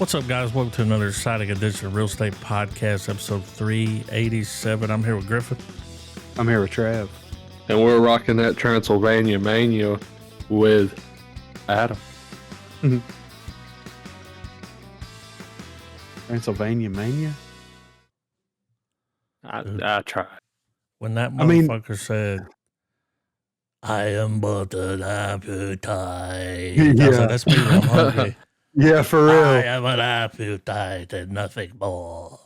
What's up, guys? Welcome to another exciting edition of Real Estate Podcast, episode 387. I'm here with Griffin. I'm here with Trav. And we're rocking that Transylvania Mania with Adam. Transylvania Mania? I tried. When that motherfucker said, I am but an appetite. I was like, that's me when I'm hungry. Yeah, for real. I am an appetite and nothing more.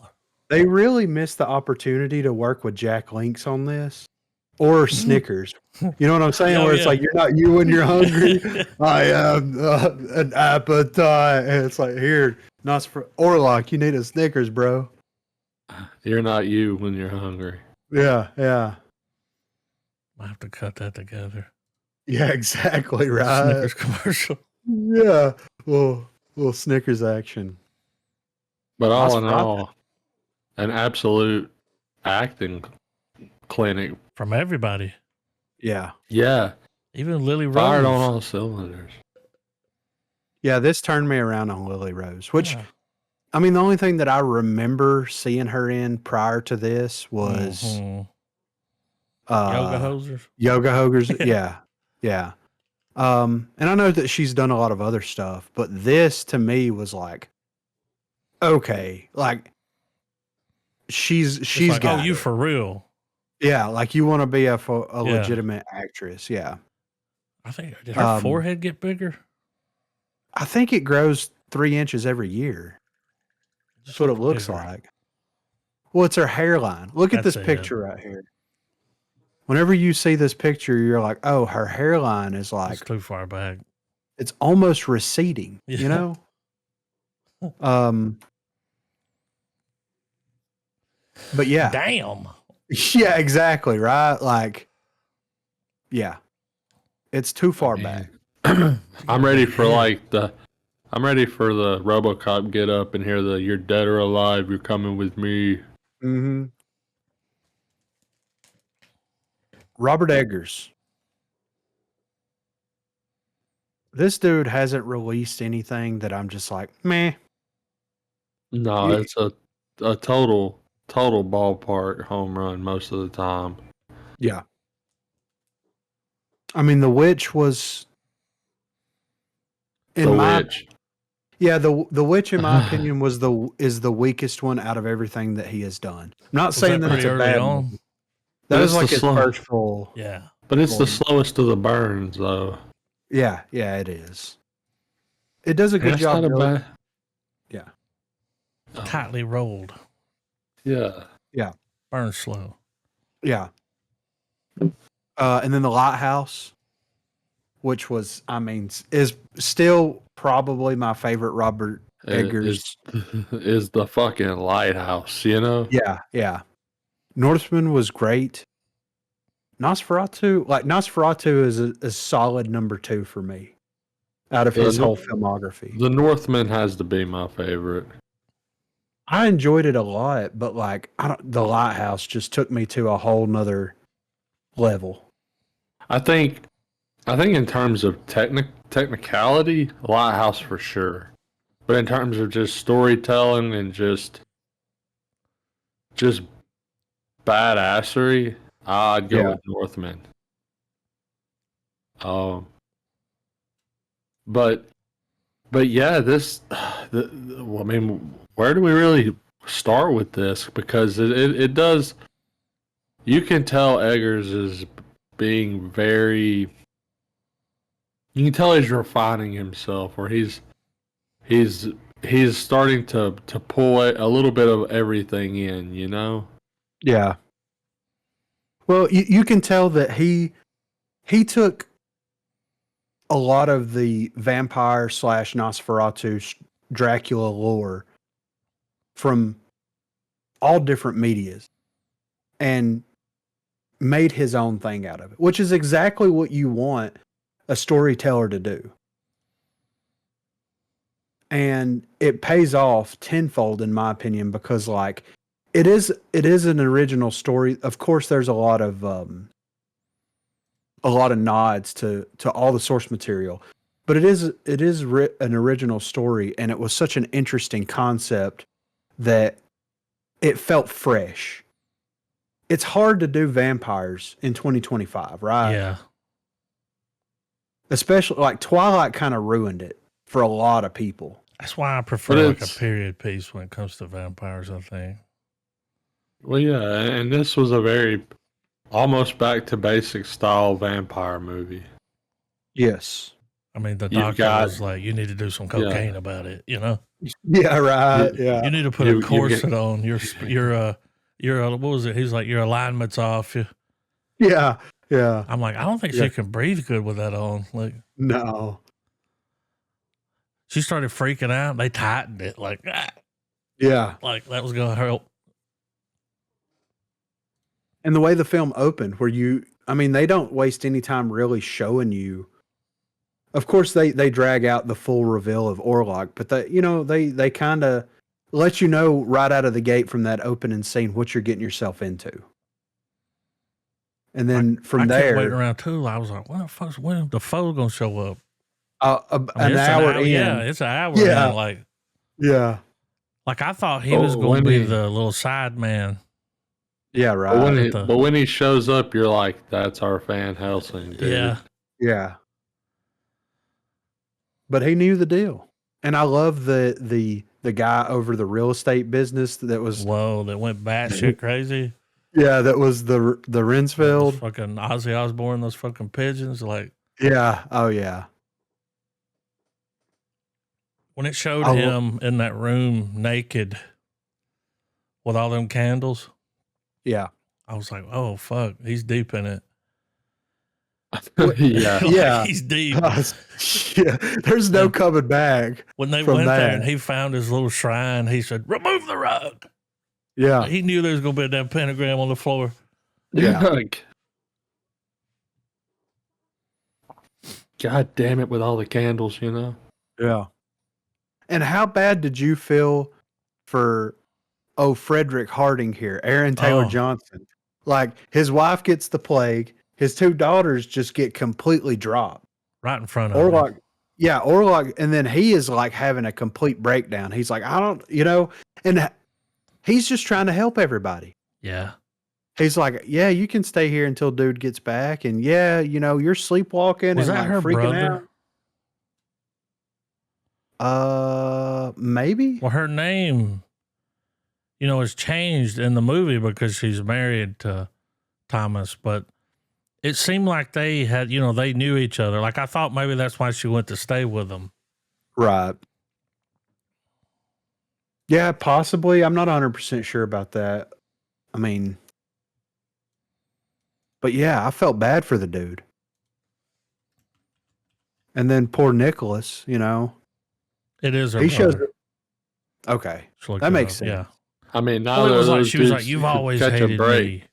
They really missed the opportunity to work with Jack Links on this. Or Snickers. You know what I'm saying? Where it's like, you're not you when you're hungry. I am an appetite. And it's like, here, or like, you need a Snickers, bro. You're not you when you're hungry. Yeah, yeah. I have to cut that together. Yeah, exactly right. Snickers commercial. Yeah. Well, little Snickers action. But all in all, an absolute acting clinic. From everybody. Yeah. Yeah. Even Lily Rose. Fired on all cylinders. Yeah, this turned me around on Lily Rose, which, I mean, the only thing that I remember seeing her in prior to this was Yoga Hosers. Yoga Hosers. Yeah. Yeah. And I know that she's done a lot of other stuff, but this to me was like, okay, like she's like, got you for real. Yeah, like you want to be a legitimate actress. Yeah. I think, did her forehead get bigger? I think it grows 3 inches every year. That's what it looks like. Well, it's her hairline. Look at this picture right here. Whenever you see this picture, you're like, oh, her hairline is like... It's too far back. It's almost receding, you know? But yeah. Damn. Yeah, exactly, right? Like, yeah. It's too far back. I'm ready for the RoboCop get up and hear the "You're dead or alive, you're coming with me." Mm-hmm. Robert Eggers. This dude hasn't released anything that I'm just like, meh. No, it's a total ballpark home run most of the time. Yeah. I mean, The Witch was... Yeah, the Witch, in my opinion, is the weakest one out of everything that he has done. I'm not saying that it's a bad one. That is like his first full. Yeah. But it's the slowest of the burns, though. Yeah, it is. It does a good job. Yeah. Tightly rolled. Yeah. Yeah. Burn slow. Yeah. And then The Lighthouse, which was, I mean, is still probably my favorite Robert Eggers. Is the fucking Lighthouse, you know? Yeah, yeah. Northman was great. Nosferatu is a solid number 2 for me out of his whole filmography. The Northman has to be my favorite. I enjoyed it a lot, but The Lighthouse just took me to a whole nother level. I think in terms of technicality, Lighthouse for sure. But in terms of just storytelling and just badassery, I'd go with Northman. But yeah, I mean, where do we really start with this? Because it does, you can tell Eggers is being very, you can tell he's refining himself, or he's starting to pull a little bit of everything in, you know? Yeah. Well, you can tell that he took a lot of the vampire / Nosferatu Dracula lore from all different medias and made his own thing out of it, which is exactly what you want a storyteller to do. And it pays off tenfold, in my opinion, because like it is an original story. Of course, there's a lot of nods to all the source material, but it is an original story, and it was such an interesting concept that it felt fresh. It's hard to do vampires in 2025, right? Yeah. Especially like Twilight kind of ruined it for a lot of people. That's why I prefer like a period piece when it comes to vampires, I think. Well, yeah, and this was a very almost back to basic style vampire movie. Yes. I mean, the doctor was like, you need to do some cocaine about it, you know? Yeah, right. Yeah. You need to put a corset on. What was it? He's like, your alignment's off. Yeah. Yeah. I'm like, I don't think she can breathe good with that on. Like, no. She started freaking out. They tightened it like, yeah, like that was going to help. And the way the film opened, where they don't waste any time really showing you. Of course, they drag out the full reveal of Orlok, but they kind of let you know right out of the gate from that opening scene what you're getting yourself into. And then from there, kept waiting around too. I was like, when the foe gonna show up? An hour in. Yeah, it's an hour in. Like, yeah. Like I thought he was going to be the little side man. Yeah, right. But when he shows up, you're like, that's our Van Helsing, dude. Yeah. Yeah. But he knew the deal. And I love the guy over the real estate business that was that went batshit crazy. Yeah, that was the Rensfield. Fucking Ozzy Osbourne, those fucking pigeons, like. Yeah. Oh yeah. When it showed him in that room naked with all them candles. Yeah. I was like, oh fuck, he's deep in it. Yeah. Yeah. He's deep. Yeah. There's no coming back. When they went there and he found his little shrine, he said, remove the rug. Yeah. Like, he knew there was going to be a damn pentagram on the floor. Yeah. God damn it with all the candles, you know? Yeah. And how bad did you feel for, Frederick Harding here, Aaron Taylor Johnson? Like, his wife gets the plague. His two daughters just get completely dropped. Right in front of him. Yeah, Orlok, and then he is like having a complete breakdown. He's like, I don't, and he's just trying to help everybody. Yeah. He's like, yeah, you can stay here until dude gets back. And yeah, you're sleepwalking Was and that like her freaking brother? out. Maybe. Well, her name, is changed in the movie because she's married to Thomas, but it seemed like they had, they knew each other. Like I thought maybe that's why she went to stay with him. Right. Yeah, possibly. I'm not 100% sure about that. I mean, but yeah, I felt bad for the dude. And then poor Nicholas, It is her he brother. shows. Okay, that makes sense. Yeah. I mean, now she was like, "You've always hated me."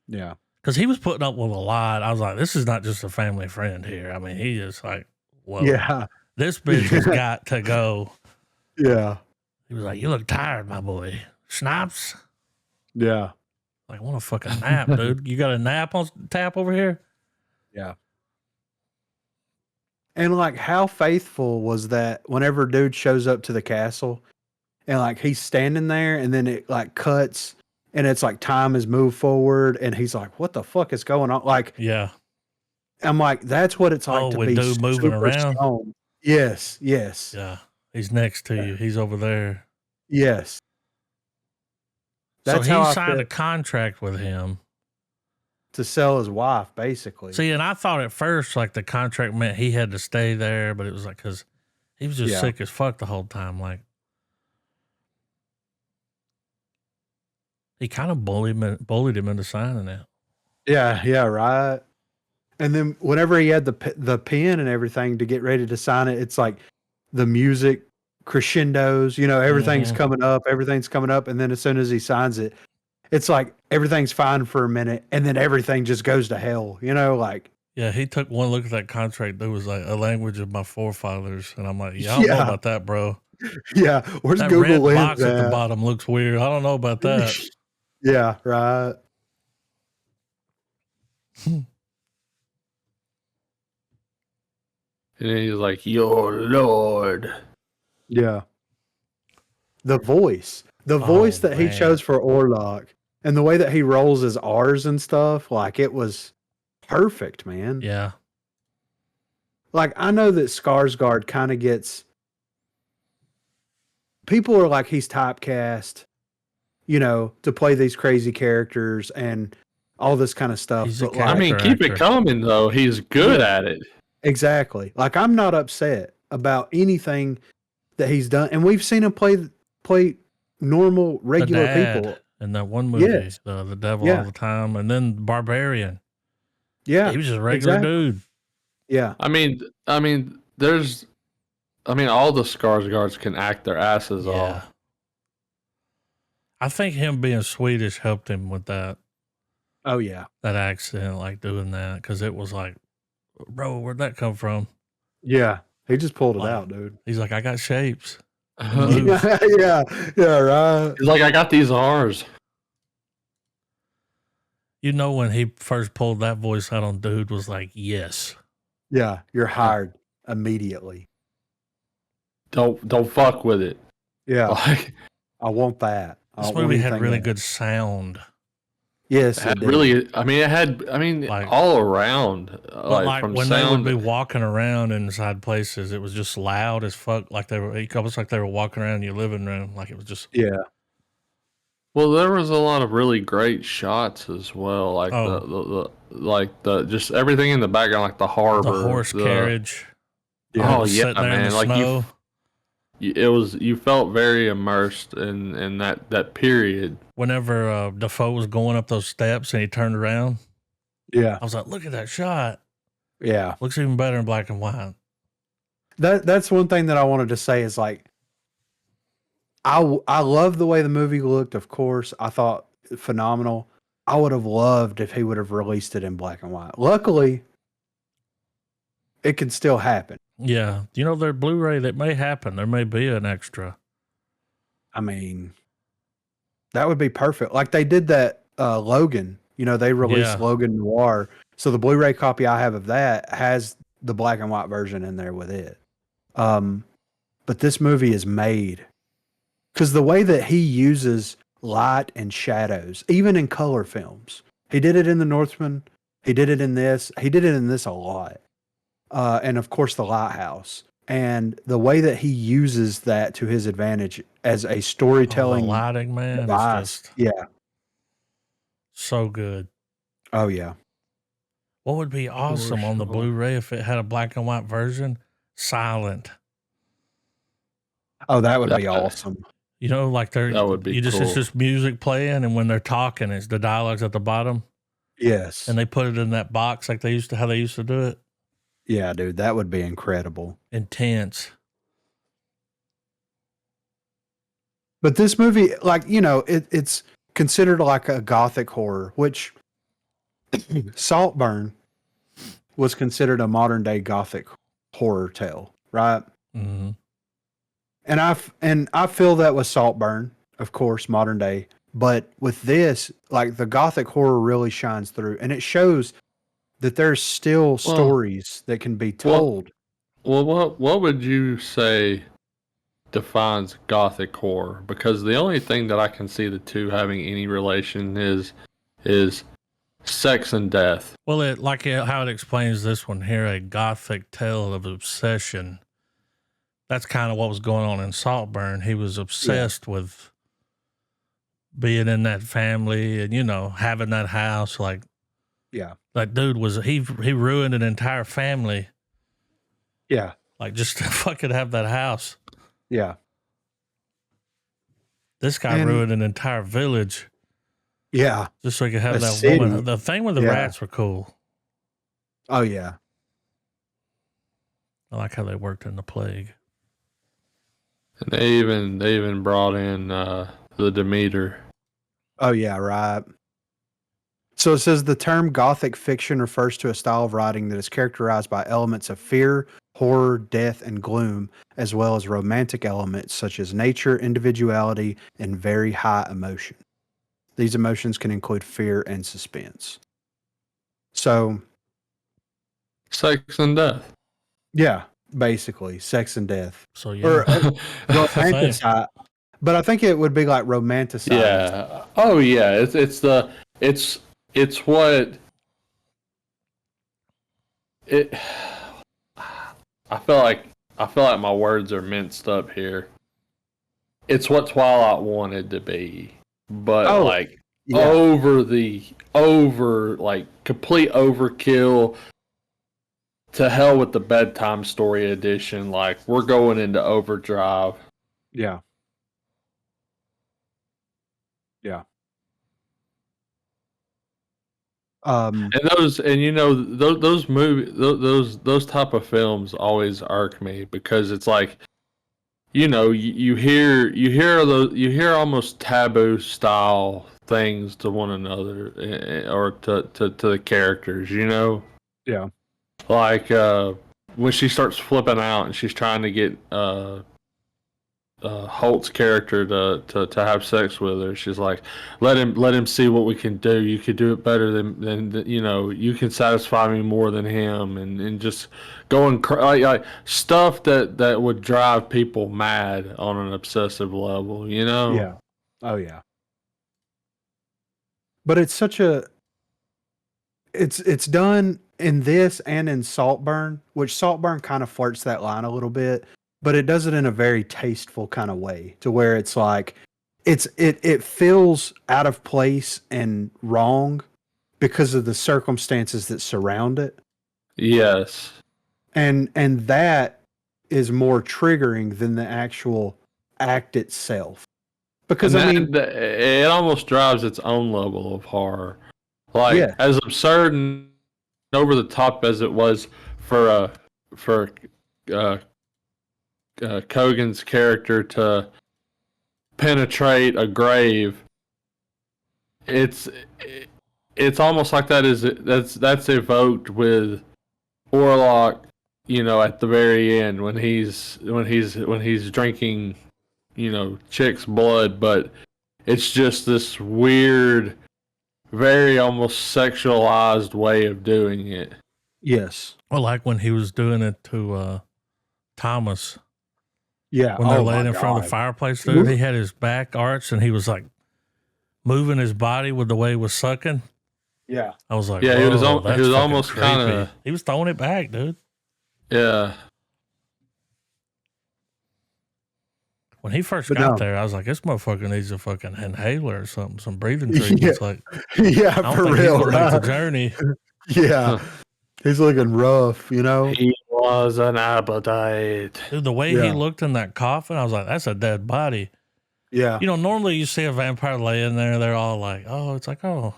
Yeah, because he was putting up with a lot. I was like, "This is not just a family friend here." I mean, he is like, "Whoa, yeah, this bitch has got to go." Yeah, he was like, "You look tired, my boy. Schnapps." Yeah, like, I want a fucking nap, dude. You got a nap on tap over here? Yeah. And like, how faithful was that? Whenever dude shows up to the castle, and like he's standing there, and then it like cuts, and it's like time has moved forward, and he's like, "What the fuck is going on?" Like, yeah, I'm like, that's what it's like to be dude moving around. Strong. Yes, yes, yeah. He's next to you. He's over there. Yes. That's so he signed a contract with him to sell his wife, basically. See, and I thought at first like the contract meant he had to stay there, but it was like because he was just sick as fuck the whole time. Like he kind of bullied him into signing that. Yeah, right. And then whenever he had the pen and everything to get ready to sign it, it's like the music crescendos. Everything's coming up, and then as soon as he signs it, it's like everything's fine for a minute, and then everything just goes to hell. Like. Yeah, he took one look at that contract. There was like a language of my forefathers, and I'm like, yeah, I don't know about that, bro. Yeah, where's that Google red box at the bottom looks weird. I don't know about that. Yeah, right. And he's like, "Your lord." Yeah. The voice Oh, that he man. chose for Orlok, and the way that he rolls his R's and stuff, like it was perfect, man. Yeah. Like I know that Skarsgård kind of gets people are like he's typecast, to play these crazy characters and all this kind of stuff. He's a But I like, mean, character keep it actor. coming though. He's good Yeah. at it. Exactly. Like I'm not upset about anything that he's done, and we've seen him play normal, The regular dad people. in that one movie, Yes. the devil all Yeah. the time, and then Barbarian. Yeah. He was just a regular Exactly. dude. Yeah. I mean, all the Skarsgårds can act their asses Yeah. off. I think him being Swedish helped him with that Oh yeah. accent, like doing that, because it was like, bro, where'd that come from? Yeah. He just pulled it Like, out, dude. He's like, I got shapes. He's Moves. Yeah. Yeah. Right. like, I got these R's. You know, when he first pulled that voice out on dude was like, yes. Yeah. You're hired immediately. Don't fuck with it. Yeah. Like, I want that. I This don't want movie had anything really else. good sound. Yes, it it had did. really. It had. Like- all around. But like from when sound. they would be walking around inside places, it was just loud as fuck. Like almost like they were walking around your living room. Like it was just, Yeah. Well, there was a lot of really great shots as well, like Oh. the just everything in the background, like the harbor, the horse carriage. Yeah. Oh Just yeah, sitting there in man! the Like snow. you felt very immersed in that period. Whenever Defoe was going up those steps and he turned around, Yeah. I was like, look at that shot. Yeah. Looks even better in black and white. That's one thing that I wanted to say is like I love the way the movie looked, of course. I thought phenomenal. I would have loved if he would have released it in black and white. Luckily, it can still happen. Yeah. You know, their Blu-ray, that may happen. There may be an extra. I mean, that would be perfect. Like they did that Logan. They released Yeah. Logan Noir. So the Blu-ray copy I have of that has the black and white version in there with it. But this movie is made because the way that he uses light and shadows, even in color films, he did it in The Northman. He did it in this. He did it in this a lot. And of course, The Lighthouse. And the way that he uses that to his advantage as a storytelling the lighting, man, device. is just Yeah. so good. Oh, yeah. What would be awesome on the sure. Blu-ray if it had a black and white version? Silent. Oh, that would be That- awesome. You know, like That would be it's cool. just music playing, and when they're talking, it's the dialogues at the bottom, Yes. and they put it in that box like how they used to do it. Yeah, dude, that would be incredible. Intense. But this movie, like, it's considered like a gothic horror, which Saltburn was considered a modern day gothic horror tale, right? Mm-hmm. And I feel that with Saltburn, of course, modern day. But with this, like the gothic horror really shines through, and it shows that there's still stories that can be told. Well, what would you say defines gothic horror? Because the only thing that I can see the two having any relation is sex and death. Well, how it explains this one here, a gothic tale of obsession. That's kind of what was going on in Saltburn. He was obsessed with being in that family and, having that house. Like, Yeah. that dude he ruined an entire family. Yeah. Like, just to fucking have that house. Yeah. This guy ruined an entire village Yeah. just so he could have A that city. woman. The thing with the Yeah. rats were cool. Oh, yeah. I like how they worked in the plague. And they even brought in the Demeter. Oh, yeah, right. So it says the term Gothic fiction refers to a style of writing that is characterized by elements of fear, horror, death, and gloom, as well as romantic elements such as nature, individuality, and very high emotion. These emotions can include fear and suspense. So, Sex and death. Yeah, basically, sex and death. So Or yeah, that's the thing. romanticize. But I think it would be like romanticized. Yeah. Oh yeah. It's it's what it. I feel like my words are minced up here. It's what Twilight wanted to be, but Oh, like yeah. like complete overkill. To hell with the bedtime story edition. Like we're going into overdrive. Yeah. Yeah. And those movie those type of films always irk me because it's like you hear you hear almost taboo style things to one another or to the characters, yeah. like when she starts flipping out and she's trying to get Holt's character to have sex with her. She's like, let him see what we can do. You could do it better than you can satisfy me more than him, and just going like stuff that would drive people mad on an obsessive level. Yeah. Oh yeah. But it's done in this and in Saltburn, which Saltburn kind of flirts that line a little bit, but it does it in a very tasteful kind of way to where it's like it feels out of place and wrong because of the circumstances that surround it. Yes. And that is more triggering than the actual act itself. Because And I mean, it almost drives its own level of horror. Like yeah, as absurd and over the top as it was for uh, Kogan's character to penetrate a grave, it's it's almost like that's evoked with Orlok, at the very end when he's drinking, chick's blood, but it's just this weird, very almost sexualized way of doing it. yes, Well, like when he was doing it to Thomas yeah. when they're Oh my laying in front of the god. fireplace, dude. He had his back arched and he was like moving his body with the way he was sucking. Yeah. I was like, Yeah, whoa, he was that's he was fucking almost creepy. kind of He was throwing it back, dude. yeah. When he first But got no. there, I was like, this motherfucker needs a fucking inhaler or something, some breathing treatments. Like, Yeah, I don't for think he's real. gonna make the Right? journey. Yeah. He's looking rough, He was an appetite. Dude, the way he Yeah. looked in that coffin, I was like, that's a dead body. Yeah. Normally you see a vampire laying there, they're all like, oh, it's like, oh.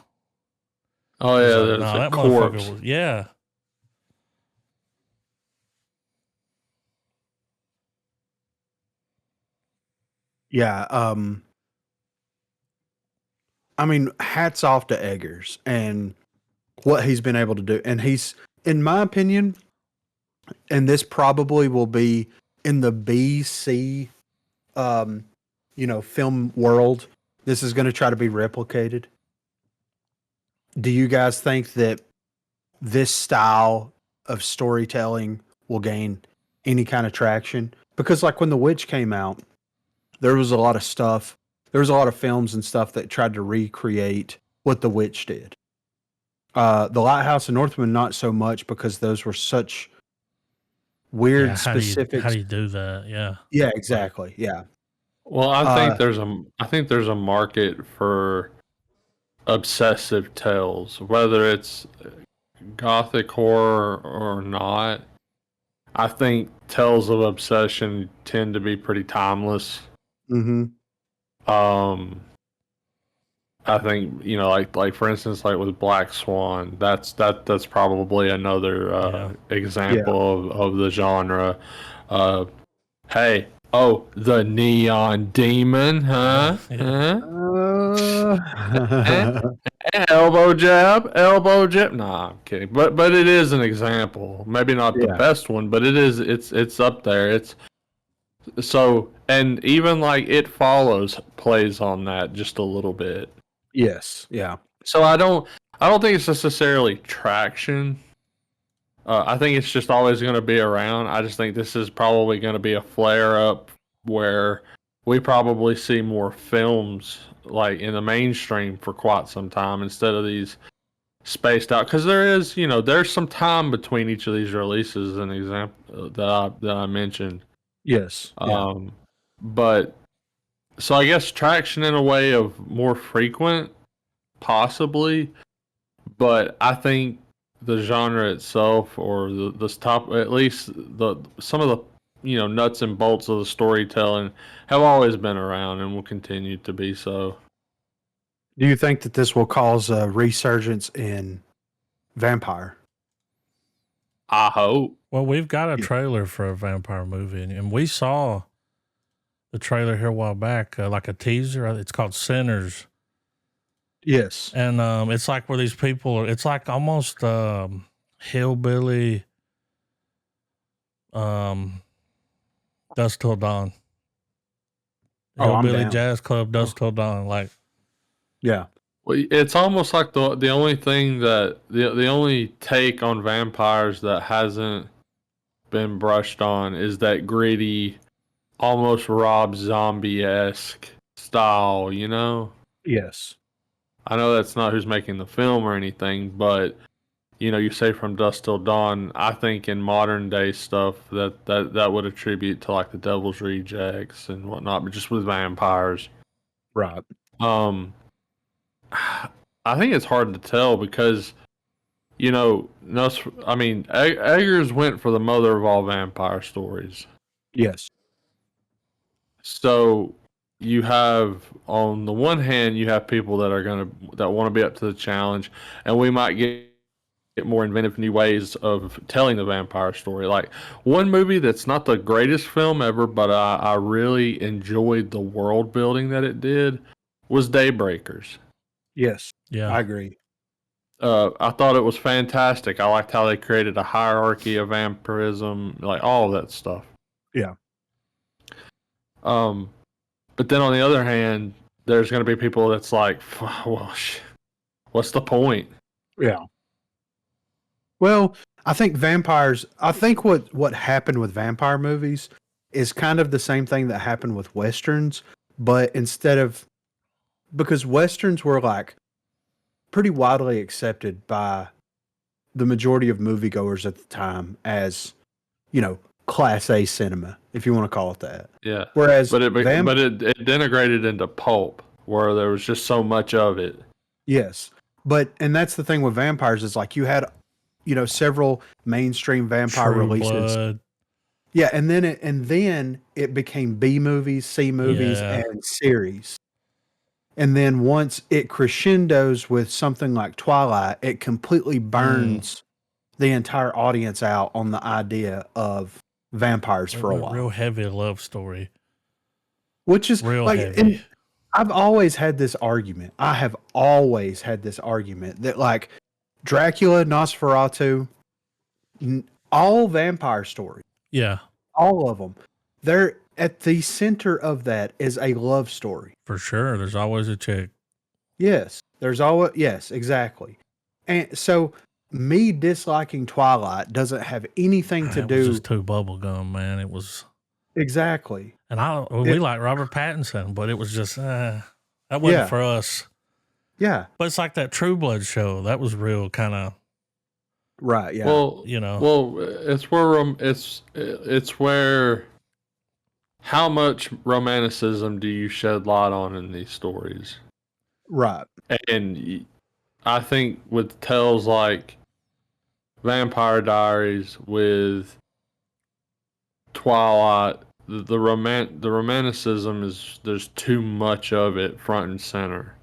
Oh I was yeah, like, there's no, a that corpse. motherfucker was, yeah. Yeah. I mean, hats off to Eggers and what he's been able to do. And he's, in my opinion, and this probably will be in the BC film world, this is going to try to be replicated. Do you guys think that this style of storytelling will gain any kind of traction? Because like when The Witch came out, there was a lot of stuff. There was a lot of films and stuff that tried to recreate what The Witch did. The Lighthouse and Northman, not so much because those were such weird Yeah, specifics. how do you do that? Yeah. Yeah, exactly. Yeah. Well, I think there's a market for obsessive tales, whether it's gothic horror or not. I think tales of obsession tend to be pretty timeless. Mm-hmm. I think like for instance, like with Black Swan, that's probably another example of the genre. Hey, oh, the neon demon, huh? Yeah. Eh? Elbow jab, elbow jab. Nah, I'm kidding. But it is an example. Maybe not the Yeah. best one, but it is. It's up there. It's so, and even like It Follows plays on that just a little bit. Yes. Yeah. So I don't think it's necessarily traction. I think it's just always going to be around. I just think this is probably going to be a flare up where we probably see more films like in the mainstream for quite some time instead of these spaced out. Because there is, there's some time between each of these releases. An example that I mentioned. Yes. Yeah. But so I guess traction in a way of more frequent, possibly. But I think the genre itself, or this top, at least some of the nuts and bolts of the storytelling, have always been around and will continue to be so. Do you think that this will cause a resurgence in vampire? I hope. Well, we've got a Yeah. trailer for a vampire movie, and we saw the trailer here a while back, like a teaser. It's called Sinners. Yes. And it's like where these people it's like almost hillbilly Dust Till Dawn. Oh, I'm Hillbilly down. Jazz Club, Dust Till Dawn. Like, Yeah. Well, it's almost like the only thing that the only take on vampires that hasn't been brushed on is that gritty, almost Rob Zombie-esque style, Yes. I know that's not who's making the film or anything, but you say From Dusk Till Dawn. I think in modern day stuff that would attribute to like the Devil's Rejects and whatnot, but just with vampires. Right. I think it's hard to tell because Eggers went for the mother of all vampire stories. Yes. So you have, on the one hand, you have people that want to be up to the challenge, and we might get more inventive new ways of telling the vampire story. Like one movie that's not the greatest film ever, but I really enjoyed the world building that it did, was Daybreakers. Yes. yeah. I agree. I thought it was fantastic. I liked how they created a hierarchy of vampirism, like all of that stuff. Yeah. But then on the other hand, there's going to be people that's like, well, what's the point? Yeah. Well, I think what happened with vampire movies is kind of the same thing that happened with westerns, but because westerns were like pretty widely accepted by the majority of moviegoers at the time as, class A cinema, if you want to call it that. Yeah. Whereas But it denigrated into pulp, where there was just so much of it. Yes. And that's the thing with vampires is like you had, several mainstream vampire True releases. Blood. Yeah, and then it became B movies, C movies, Yeah. and series. And then once it crescendos with something like Twilight, it completely burns the entire audience out on the idea of vampires for a while. Real heavy love story. Which is Real like, heavy. and I've always had this argument. I have always had this argument that like Dracula, Nosferatu, all vampire stories, Yeah, all of them, they're at the center of that is a love story. for sure. There's always a chick. Yes, yes, exactly. And so me disliking Twilight doesn't have anything to It do was just too bubblegum, man. It was, exactly. and we like Robert Pattinson, but it was just that wasn't Yeah. for us. Yeah, But it's like that True Blood show. That was real kind of, right. Yeah. Well, it's where it's where how much romanticism do you shed light on in these stories? Right. And I think with tales like Vampire Diaries, with Twilight, the romanticism is, there's too much of it front and center.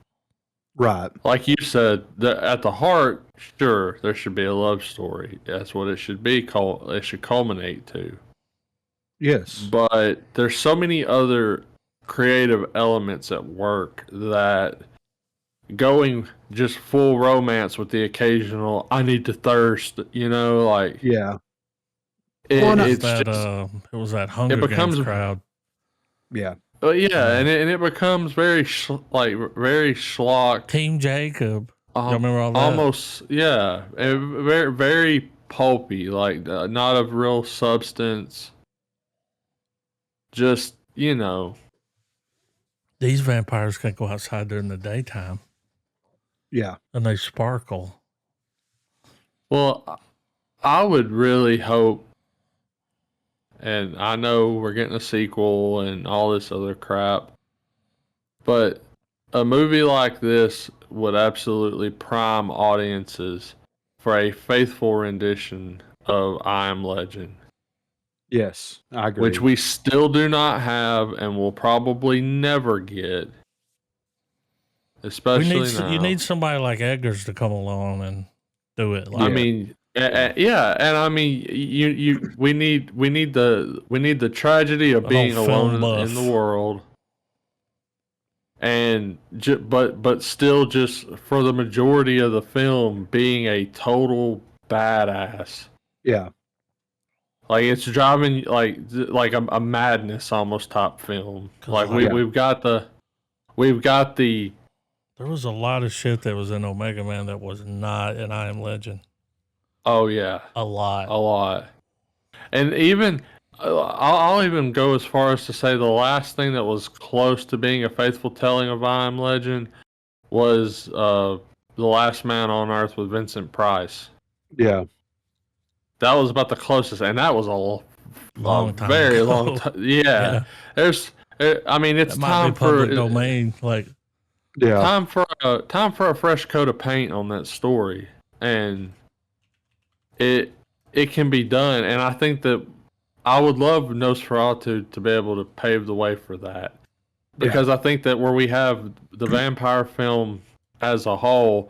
Right. Like you said, at the heart, sure, there should be a love story. That's what it should be. It should culminate to. Yes. But there's so many other creative elements at work that going just full romance with the occasional "I need to thirst," like Yeah. it's that just it was that Hunger becomes- Games crowd. Yeah. and it becomes very very schlock. Team Jacob. Y'all remember all that? Almost, yeah, and very very pulpy, like not of real substance. Just, These vampires can go outside during the daytime Yeah. and they sparkle. well, I would really hope, and I know we're getting a sequel and all this other crap, but a movie like this would absolutely prime audiences for a faithful rendition of I Am Legend, Yes, I agree. which we still do not have and will probably never get, especially now. You need somebody like Eggers to come along and do it. I Like, mean, yeah, and I mean, we need the tragedy of The being whole film alone in the buff. world, and but still, just for the majority of the film, being a total badass. Yeah. Like it's driving like a madness almost type film. 'Cause, Like like- we've got the there was a lot of shit that was in Omega Man that was not in I Am Legend. oh yeah. A lot. A lot. And even I'll even go as far as to say the last thing that was close to being a faithful telling of I Am Legend was The Last Man on Earth with Vincent Price. Yeah. That was about the closest, and that was Long time very ago. long time. Yeah. There's, I mean, it's That might time be public for domain. Like, Yeah. time for a fresh coat of paint on that story, and it can be done. And I think that I would love Nosferatu to be able to pave the way for that, because I think that where we have the vampire film as a whole,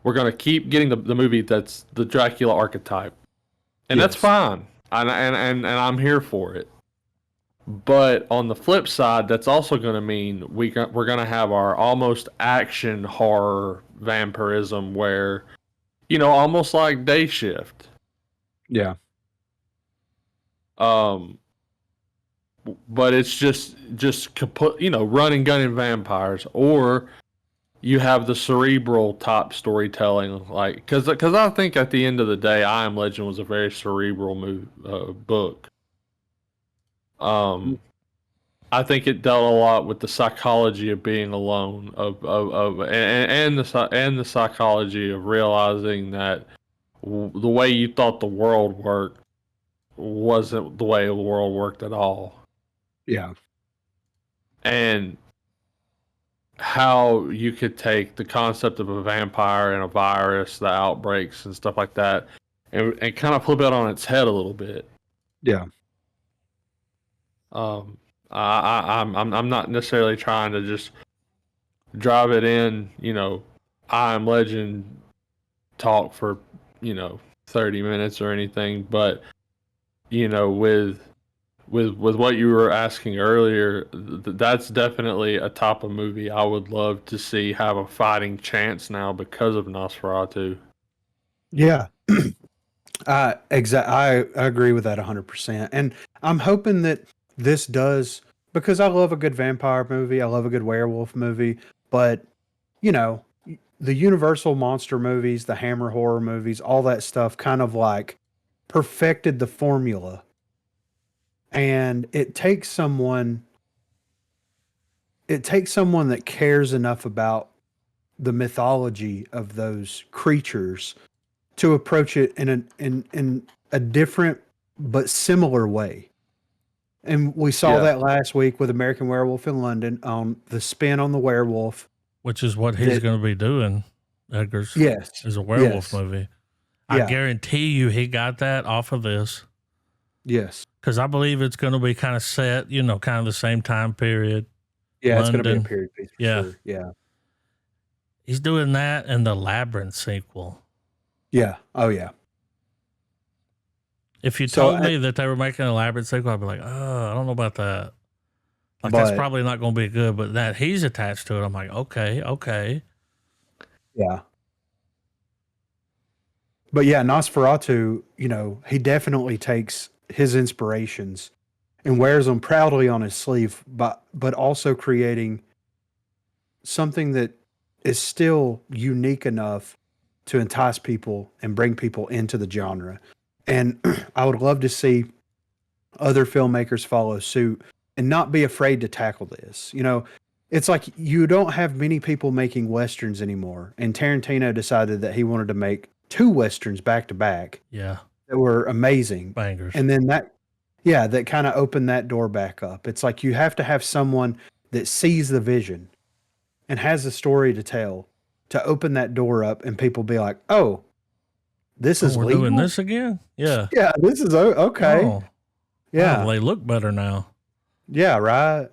we're going to keep getting the movie that's the Dracula archetype, and that's Yes. fine, and I'm here for it. But on the flip side, that's also going to mean we're going to have our almost action horror vampirism, where almost like Day Shift. Yeah. But it's just run and gun and vampires, or you have the cerebral type storytelling, like because I think at the end of the day, I Am Legend was a very cerebral book. I think it dealt a lot with the psychology of being alone, and the psychology of realizing that the way you thought the world worked wasn't the way the world worked at all. Yeah. And how you could take the concept of a vampire and a virus, the outbreaks and stuff like that, and kind of flip it on its head a little bit. Yeah. I'm not necessarily trying to just drive it in, I Am Legend talk for 30 minutes or anything, but with what you were asking earlier, that's definitely a type of movie I would love to see have a fighting chance now because of Nosferatu. Yeah. I agree with that 100%. And I'm hoping that this does, because I love a good vampire movie, I love a good werewolf movie, but the Universal monster movies, the Hammer horror movies, all that stuff kind of like perfected the formula. And it takes someone that cares enough about the mythology of those creatures to approach it in a different but similar way. And we saw that last week with American Werewolf in London, on the spin on the werewolf. which is what he's going to be doing. Eggers. Yes. Is a werewolf Yes. movie. Yeah. I guarantee you he got that off of this. Yes. Because I believe it's going to be kind of set, kind of the same time period. Yeah, it's going to be a London. period piece for Yeah. sure. Yeah. He's doing that and the Labyrinth sequel. Yeah. Oh, yeah. If you So, told me that they were making a Labyrinth sequel, I'd be like, oh, I don't know about that. Like, that's But- probably not going to be good, but that he's attached to it, I'm like, okay. Yeah. But yeah, Nosferatu, he definitely takes his inspirations and wears them proudly on his sleeve, but also creating something that is still unique enough to entice people and bring people into the genre. And I would love to see other filmmakers follow suit and not be afraid to tackle this. You know, it's like you don't have many people making westerns anymore. And Tarantino decided that he wanted to make 2 westerns back to back Yeah. that were amazing. Bangers. And then that kind of opened that door back up. It's like you have to have someone that sees the vision and has a story to tell to open that door up and people be like, oh, this is we're legal? doing this again? Yeah. Yeah, this is okay. Oh, Yeah. wow, they look better now. Yeah, right.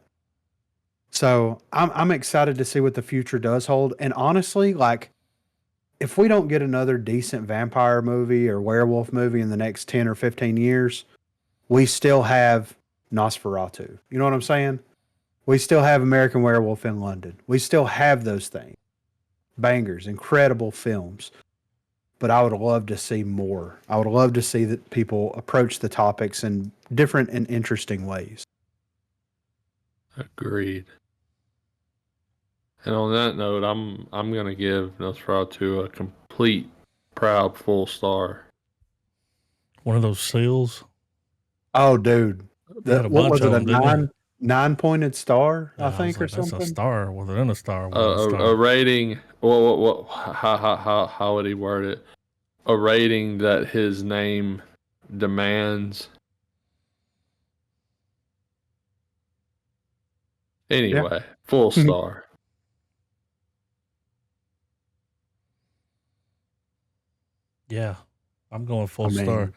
So I'm excited to see what the future does hold. And honestly, like if we don't get another decent vampire movie or werewolf movie in the next 10 or 15 years, we still have Nosferatu. You know what I'm saying? We still have American Werewolf in London. We still have those things. Bangers, incredible films. But I would love to see more. I would love to see that people approach the topics in different and interesting ways. Agreed. And on that note, I'm gonna give Nosferatu a complete, proud, full star. One of those seals. Oh, dude. They had a What bunch was it? of A them, didn't they? 9-pointed star, Yeah, I think, or was like, something. That's a star within a star. Within a A star. rating. What? How would he word it? A rating that his name demands. Anyway, full star. Yeah, I'm going full I mean, star.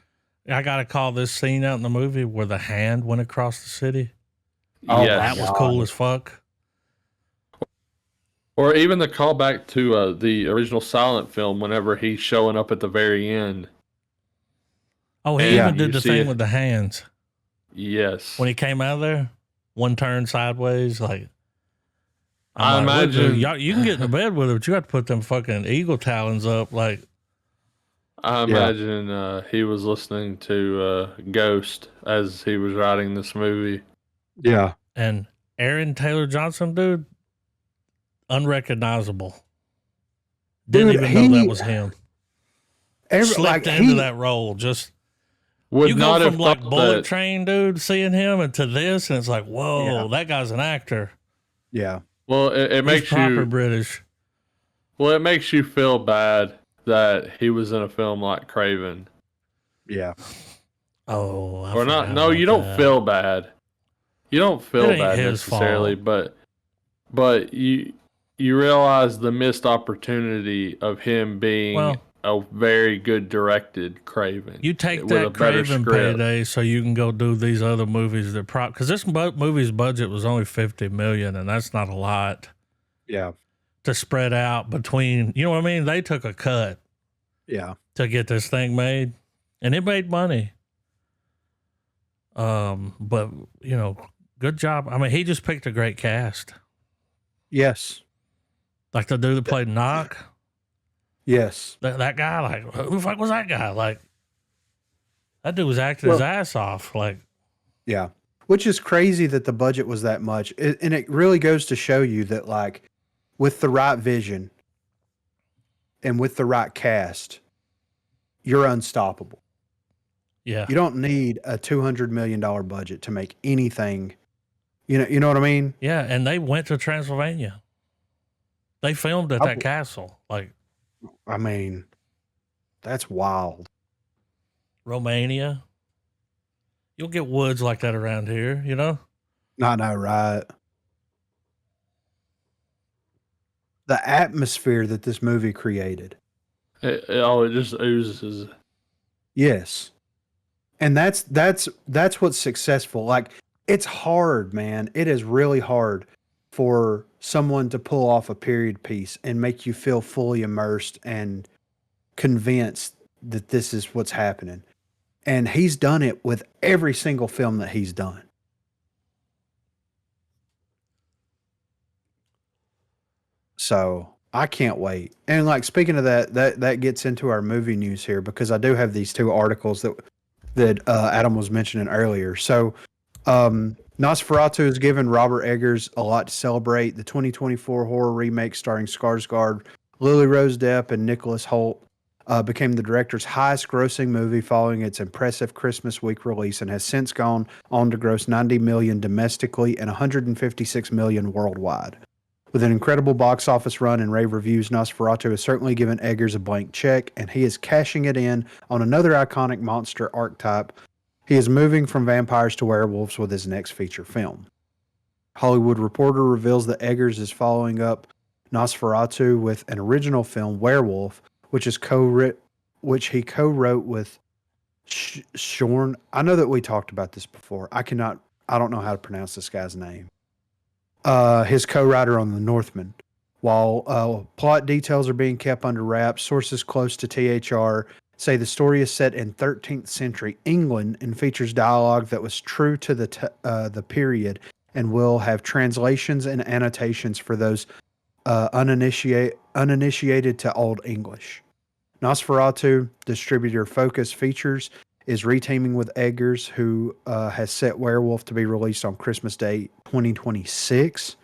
I got to call this scene out in the movie where the hand went across the city. Oh, Yes. That was cool as fuck. Or even the callback to the original silent film whenever he's showing up at the very end. Oh, he And even did you the see thing it- with the hands. Yes. When he came out of there, one turn sideways, like I I'm like, "Look, dude, imagine- y'all, you can get in the bed with it, but you got to put them fucking eagle talons up. Like, I imagine he was listening to Ghost as he was writing this movie. yeah. and Aaron Taylor Johnson, dude, unrecognizable. Didn't Dude, even know that was him. Slipped into that role. Just Would you not go have from like thought Bullet that. Train, dude, seeing him, and to this, and it's like, whoa, Yeah. that guy's an actor. Yeah. Well, it He's makes proper you. British. Well, it makes you feel bad that he was in a film like Craven. Yeah. Oh, I Or not? forgot No, about you don't that. feel bad. You don't feel It ain't bad his necessarily, but you realize the missed opportunity of him being Well, a very good directed Craven. you take with a that better Craven script. payday so you can go do these other movies that because this movie's budget was only $50 million, and that's not a lot Yeah. to spread out between. You know what I mean? They took a cut Yeah. to get this thing made, and it made money. But you know, good job. I mean, he just picked a great cast. Yes. Like the dude that played Knock, Yes. that guy. Like, who the fuck was that guy? Like, that dude was acting his ass off. Like, Yeah. Which is crazy that the budget was that much. And it really goes to show you that, like, with the right vision and with the right cast, you're unstoppable. yeah, You don't need a $200 million budget to make anything. You know what I mean? yeah. And they went to Transylvania. They filmed at that castle, like I mean, that's wild. Romania. You'll get woods like that around here, you know? I know, right? The atmosphere that this movie created. It just oozes. Yes. And that's what's successful. Like, it's hard, man. It is really hard for someone to pull off a period piece and make you feel fully immersed and convinced that this is what's happening. And he's done it with every single film that he's done. So I can't wait. And like, speaking of that gets into our movie news here, because I do have these 2 articles that Adam was mentioning earlier. So Nosferatu has given Robert Eggers a lot to celebrate. The 2024 horror remake starring Skarsgård, Lily Rose Depp, and Nicholas Hoult became the director's highest-grossing movie following its impressive Christmas week release, and has since gone on to gross $90 million domestically and $156 million worldwide. With an incredible box office run and rave reviews, Nosferatu has certainly given Eggers a blank check, and he is cashing it in on another iconic monster archetype. He is moving from vampires to werewolves with his next feature film. Hollywood Reporter reveals that Eggers is following up Nosferatu with an original film, Werewolf, which he co-wrote with Shorn. I know that we talked about this before. I don't know how to pronounce this guy's name. His co-writer on The Northman. While plot details are being kept under wraps, sources close to THR say the story is set in 13th century England and features dialogue that was true to the period, and will have translations and annotations for those uninitiated to Old English. Nosferatu distributor Focus Features is reteaming with Eggers, who has set Werewolf to be released on Christmas Day 2026,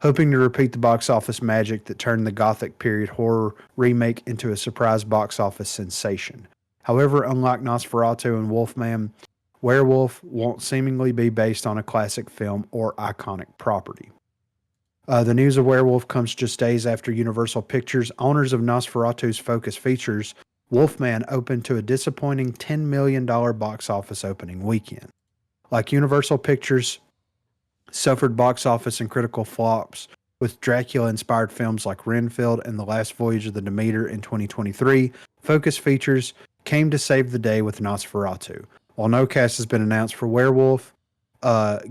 hoping to repeat the box office magic that turned the Gothic period horror remake into a surprise box office sensation. However, unlike Nosferatu and Wolfman, Werewolf won't seemingly be based on a classic film or iconic property. The news of Werewolf comes just days after Universal Pictures, owners of Nosferatu's Focus Features, Wolfman opened to a disappointing $10 million box office opening weekend. Like Universal Pictures, suffered box office and critical flops with Dracula-inspired films like Renfield and The Last Voyage of the Demeter in 2023, Focus Features came to save the day with Nosferatu. While no cast has been announced for Werewolf,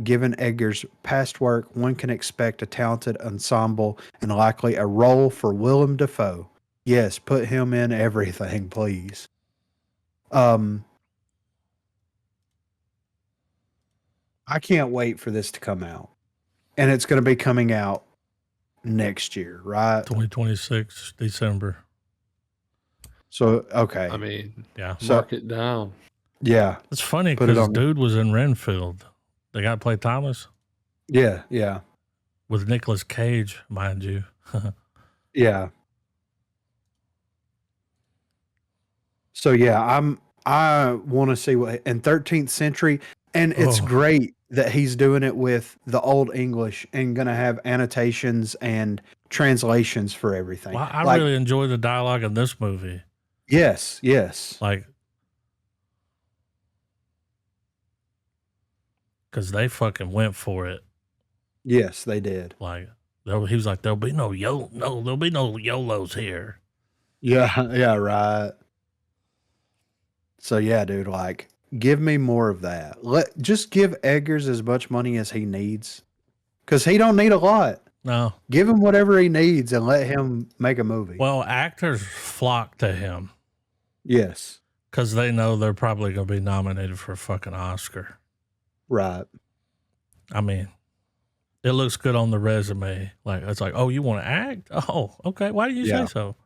given Eggers' past work, one can expect a talented ensemble and likely a role for Willem Dafoe. Yes, put him in everything, please. I can't wait for this to come out. And it's going to be coming out next year, right? 2026, December. So, okay. I mean, Yeah. mark it down. Yeah. It's funny Put it because on. dude was in Renfield. The guy played Thomas Yeah. with Nicolas Cage, mind you. Yeah. So yeah, I want to see what in 13th century, and it's Oh. great that he's doing it with the Old English and going to have annotations and translations for everything. Well, I Like, really enjoy the dialogue in this movie. yes, Like, because they fucking went for it. yes, they did. Like, he was like, there'll be no YOLOs here. Yeah, right. So yeah, dude, like, give me more of that. Just give Eggers as much money as he needs, because he don't need a lot. No. Give him whatever he needs and let him make a movie. Well, actors flock to him Yes, because they know they're probably going to be nominated for a fucking Oscar. right. I mean, it looks good on the resume. Like, it's like, oh, you want to act? Oh, okay. Why do you Yeah. say so?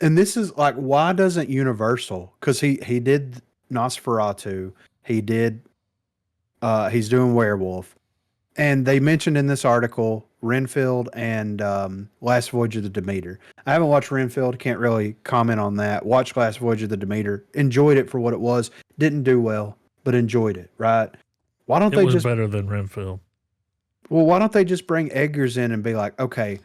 And this is like, why doesn't Universal? Because he did Nosferatu, he did, he's doing Werewolf, and they mentioned in this article Renfield and Last Voyage of the Demeter. I haven't watched Renfield, can't really comment on that. Watched Last Voyage of the Demeter, enjoyed it for what it was. Didn't do well, but enjoyed it. Right? Why don't It they was just? better than Renfield. Well, why don't they just bring Eggers in and be like, okay,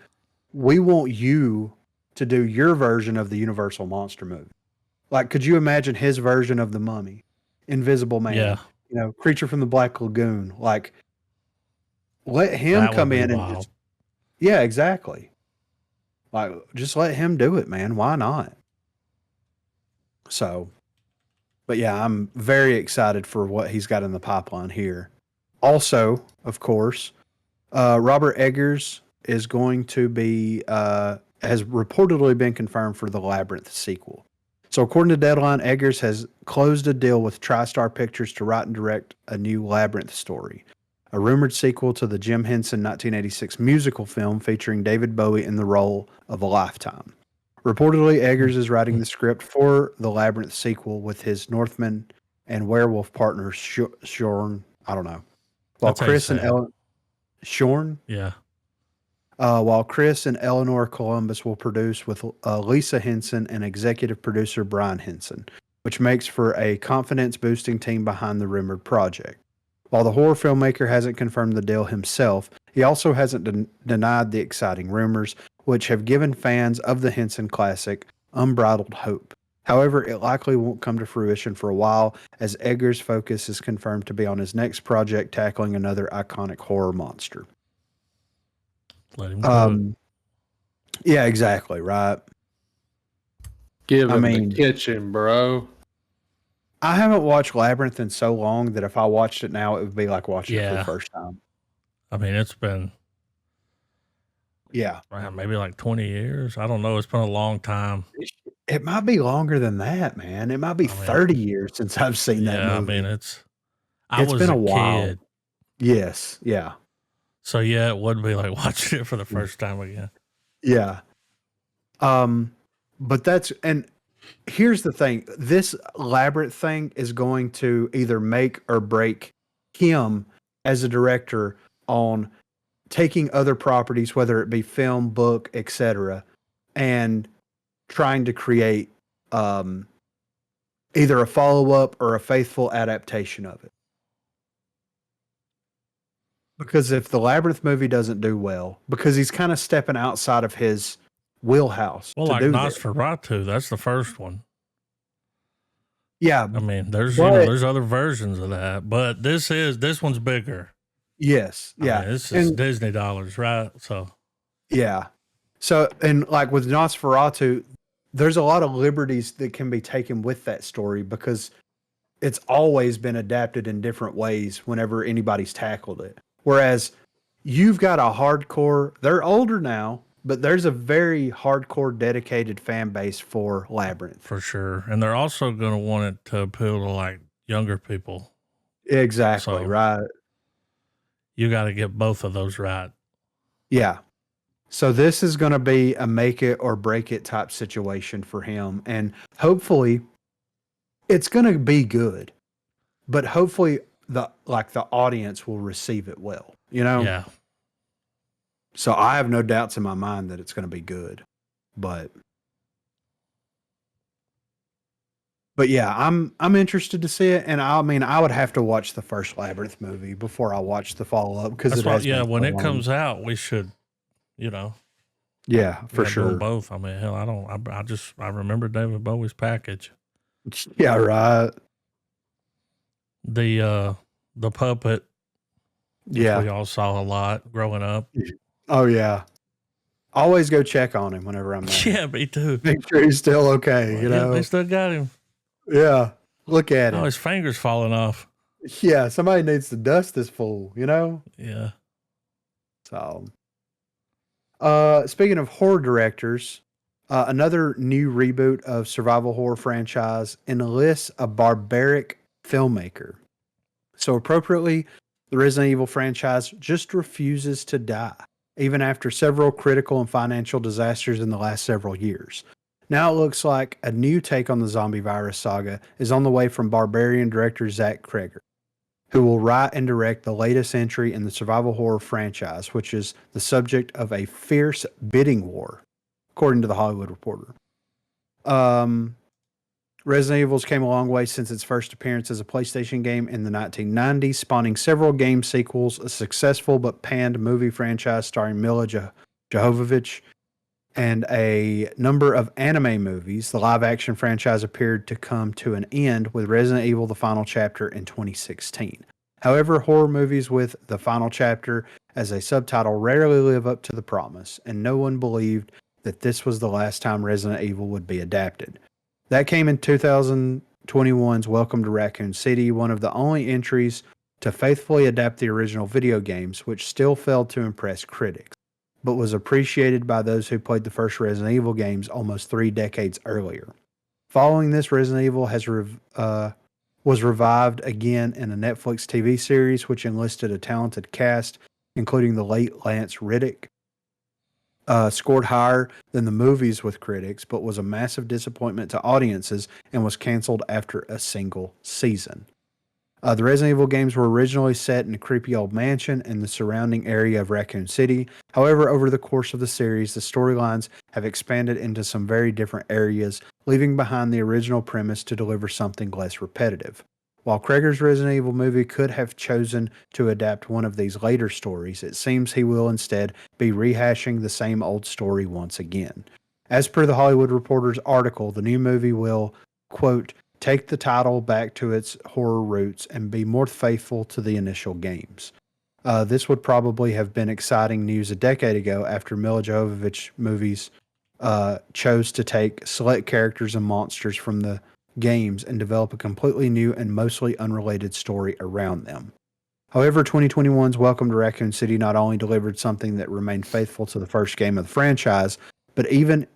we want you to do your version of the Universal monster movie. Like, could you imagine his version of the Mummy, Invisible Man, Yeah. Creature from the Black Lagoon? Like, let him That would come be in and wild. just, yeah, exactly. Like, just let him do it, man. Why not? So, but yeah, I'm very excited for what he's got in the pipeline here. Also, of course, Robert Eggers is going to be, has reportedly been confirmed for the Labyrinth sequel. So according to Deadline, Eggers has closed a deal with TriStar Pictures to write and direct a new Labyrinth story, a rumored sequel to the Jim Henson 1986 musical film featuring David Bowie in the role of a Lifetime. Reportedly, Eggers is writing the script for the Labyrinth sequel with his Northman and Werewolf partners, Shorn, I don't know. While That's how you Chris and say it. Ellen, Shorn? Yeah. while Chris and Eleanor Columbus will produce with Lisa Henson and executive producer Brian Henson, which makes for a confidence-boosting team behind the rumored project. While the horror filmmaker hasn't confirmed the deal himself, he also hasn't denied the exciting rumors, which have given fans of the Henson classic unbridled hope. However, it likely won't come to fruition for a while, as Eggers' focus is confirmed to be on his next project tackling another iconic horror monster. Let him do it. Yeah, exactly, right? Give I him mean- the kitchen, bro. I haven't watched Labyrinth in so long that if I watched it now, it would be like watching it for Yeah. the first time. I mean, it's been Yeah. maybe like 20 years. I don't know. It's been a long time. It might be longer than that, man. It might be 30 years since I've seen that movie. I mean, I was been a a while. kid. Yes. Yeah. So yeah, it would be like watching it for the first time again. Yeah. But and here's the thing. This Labyrinth thing is going to either make or break him as a director on taking other properties, whether it be film, book, etc., and trying to create either a follow-up or a faithful adaptation of it. Because if the Labyrinth movie doesn't do well, because he's kind of stepping outside of his wheelhouse. Well, to like do this. Nosferatu, that's the first one. Yeah. I mean, there's other versions of that, but this one's bigger. Yes. I Yeah. mean, this is Disney dollars, right? So yeah. So, and like with Nosferatu, there's a lot of liberties that can be taken with that story because it's always been adapted in different ways whenever anybody's tackled it. Whereas you've got a hardcore, they're older now, but there's a very hardcore dedicated fan base for Labyrinth. for sure. And they're also going to want it to appeal to like younger people. Exactly, So- right. You got to get both of those right. Yeah. So this is going to be a make it or break it type situation for him. And hopefully it's going to be good, but hopefully the audience will receive it well, you know? Yeah. So I have no doubts in my mind that it's going to be good, but yeah, I'm interested to see it. And I mean, I would have to watch the first Labyrinth movie before I watch the follow up. Cause That's it why, has been when so it long. comes out, we should, Yeah, we for gotta do 'em sure. both. I mean, hell, I remember David Bowie's package. Yeah, right. The puppet, Yeah. we all saw a lot growing up. Oh yeah. Always go check on him whenever I'm there. Yeah, me too. Make sure he's still okay, you Yeah, know? they still got him. Yeah. Look at Oh, him. his fingers falling off. Yeah, somebody needs to dust this fool, you know? Yeah. So speaking of horror directors, another new reboot of survival horror franchise enlists a barbaric filmmaker. So appropriately, the Resident Evil franchise just refuses to die, even after several critical and financial disasters in the last several years. Now it looks like a new take on the zombie virus saga is on the way from Barbarian director Zach Kreger, who will write and direct the latest entry in the survival horror franchise, which is the subject of a fierce bidding war, according to the Hollywood Reporter. Resident Evil came a long way since its first appearance as a PlayStation game in the 1990s, spawning several game sequels, a successful but panned movie franchise starring Mila Jovovich, and a number of anime movies. The live-action franchise appeared to come to an end with Resident Evil: The Final Chapter in 2016. However, horror movies with The Final Chapter as a subtitle rarely live up to the promise, and no one believed that this was the last time Resident Evil would be adapted. That came in 2021's Welcome to Raccoon City, one of the only entries to faithfully adapt the original video games, which still failed to impress critics, but was appreciated by those who played the first Resident Evil games almost 3 decades earlier. Following this, Resident Evil was revived again in a Netflix TV series, which enlisted a talented cast, including the late Lance Reddick. Scored higher than the movies with critics, but was a massive disappointment to audiences and was canceled after a single season. The Resident Evil games were originally set in a creepy old mansion in the surrounding area of Raccoon City. However, over the course of the series, the storylines have expanded into some very different areas, leaving behind the original premise to deliver something less repetitive. While Kreger's Resident Evil movie could have chosen to adapt one of these later stories, it seems he will instead be rehashing the same old story once again. As per the Hollywood Reporter's article, the new movie will, quote, take the title back to its horror roots and be more faithful to the initial games. This would probably have been exciting news a decade ago after Mila Jovovich movies chose to take select characters and monsters from the games and develop a completely new and mostly unrelated story around them. However, 2021's Welcome to Raccoon City not only delivered something that remained faithful to the first game of the franchise, but even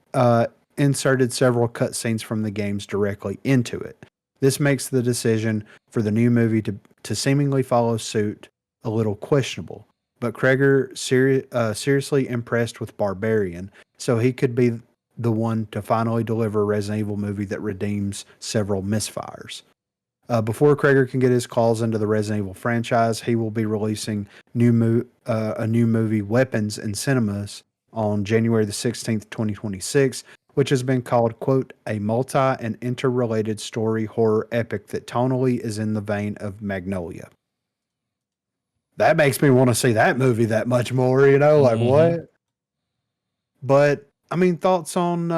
inserted several cutscenes from the games directly into it. This makes the decision for the new movie to seemingly follow suit a little questionable. But Kreger seriously impressed with Barbarian, so he could be the one to finally deliver a Resident Evil movie that redeems several misfires. Before Kreger can get his claws into the Resident Evil franchise, he will be releasing a new movie, Weapons, in cinemas on January the 16th, 2026, which has been called, quote, a multi and interrelated story horror epic that tonally is in the vein of Magnolia. That makes me want to see that movie that much more, like what? But I mean, thoughts on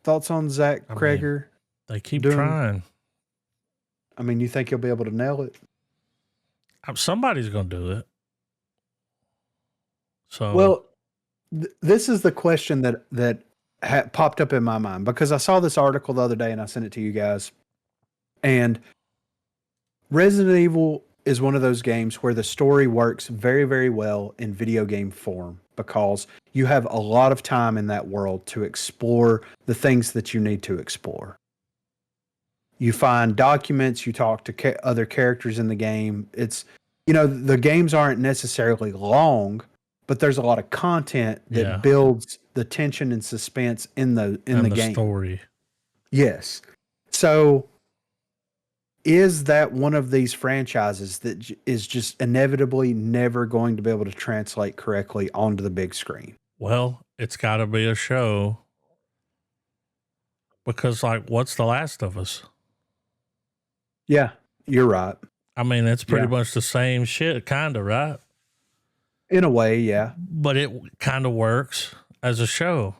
Zach Kreger? They keep trying. I mean, you think he'll be able to nail it? Somebody's going to do it. So, well, this is the question that popped up in my mind because I saw this article the other day and I sent it to you guys. And Resident Evil is one of those games where the story works very, very well in video game form because you have a lot of time in that world to explore the things that you need to explore. You find documents, you talk to other characters in the game. It's, the games aren't necessarily long, but there's a lot of content that builds the tension and suspense in the game. Story. Yes. So is that one of these franchises that is just inevitably never going to be able to translate correctly onto the big screen? Well, it's got to be a show because, what's The Last of Us? Yeah, you're right. I mean, it's pretty much the same shit, kind of, right? In a way, yeah. But it kind of works as a show.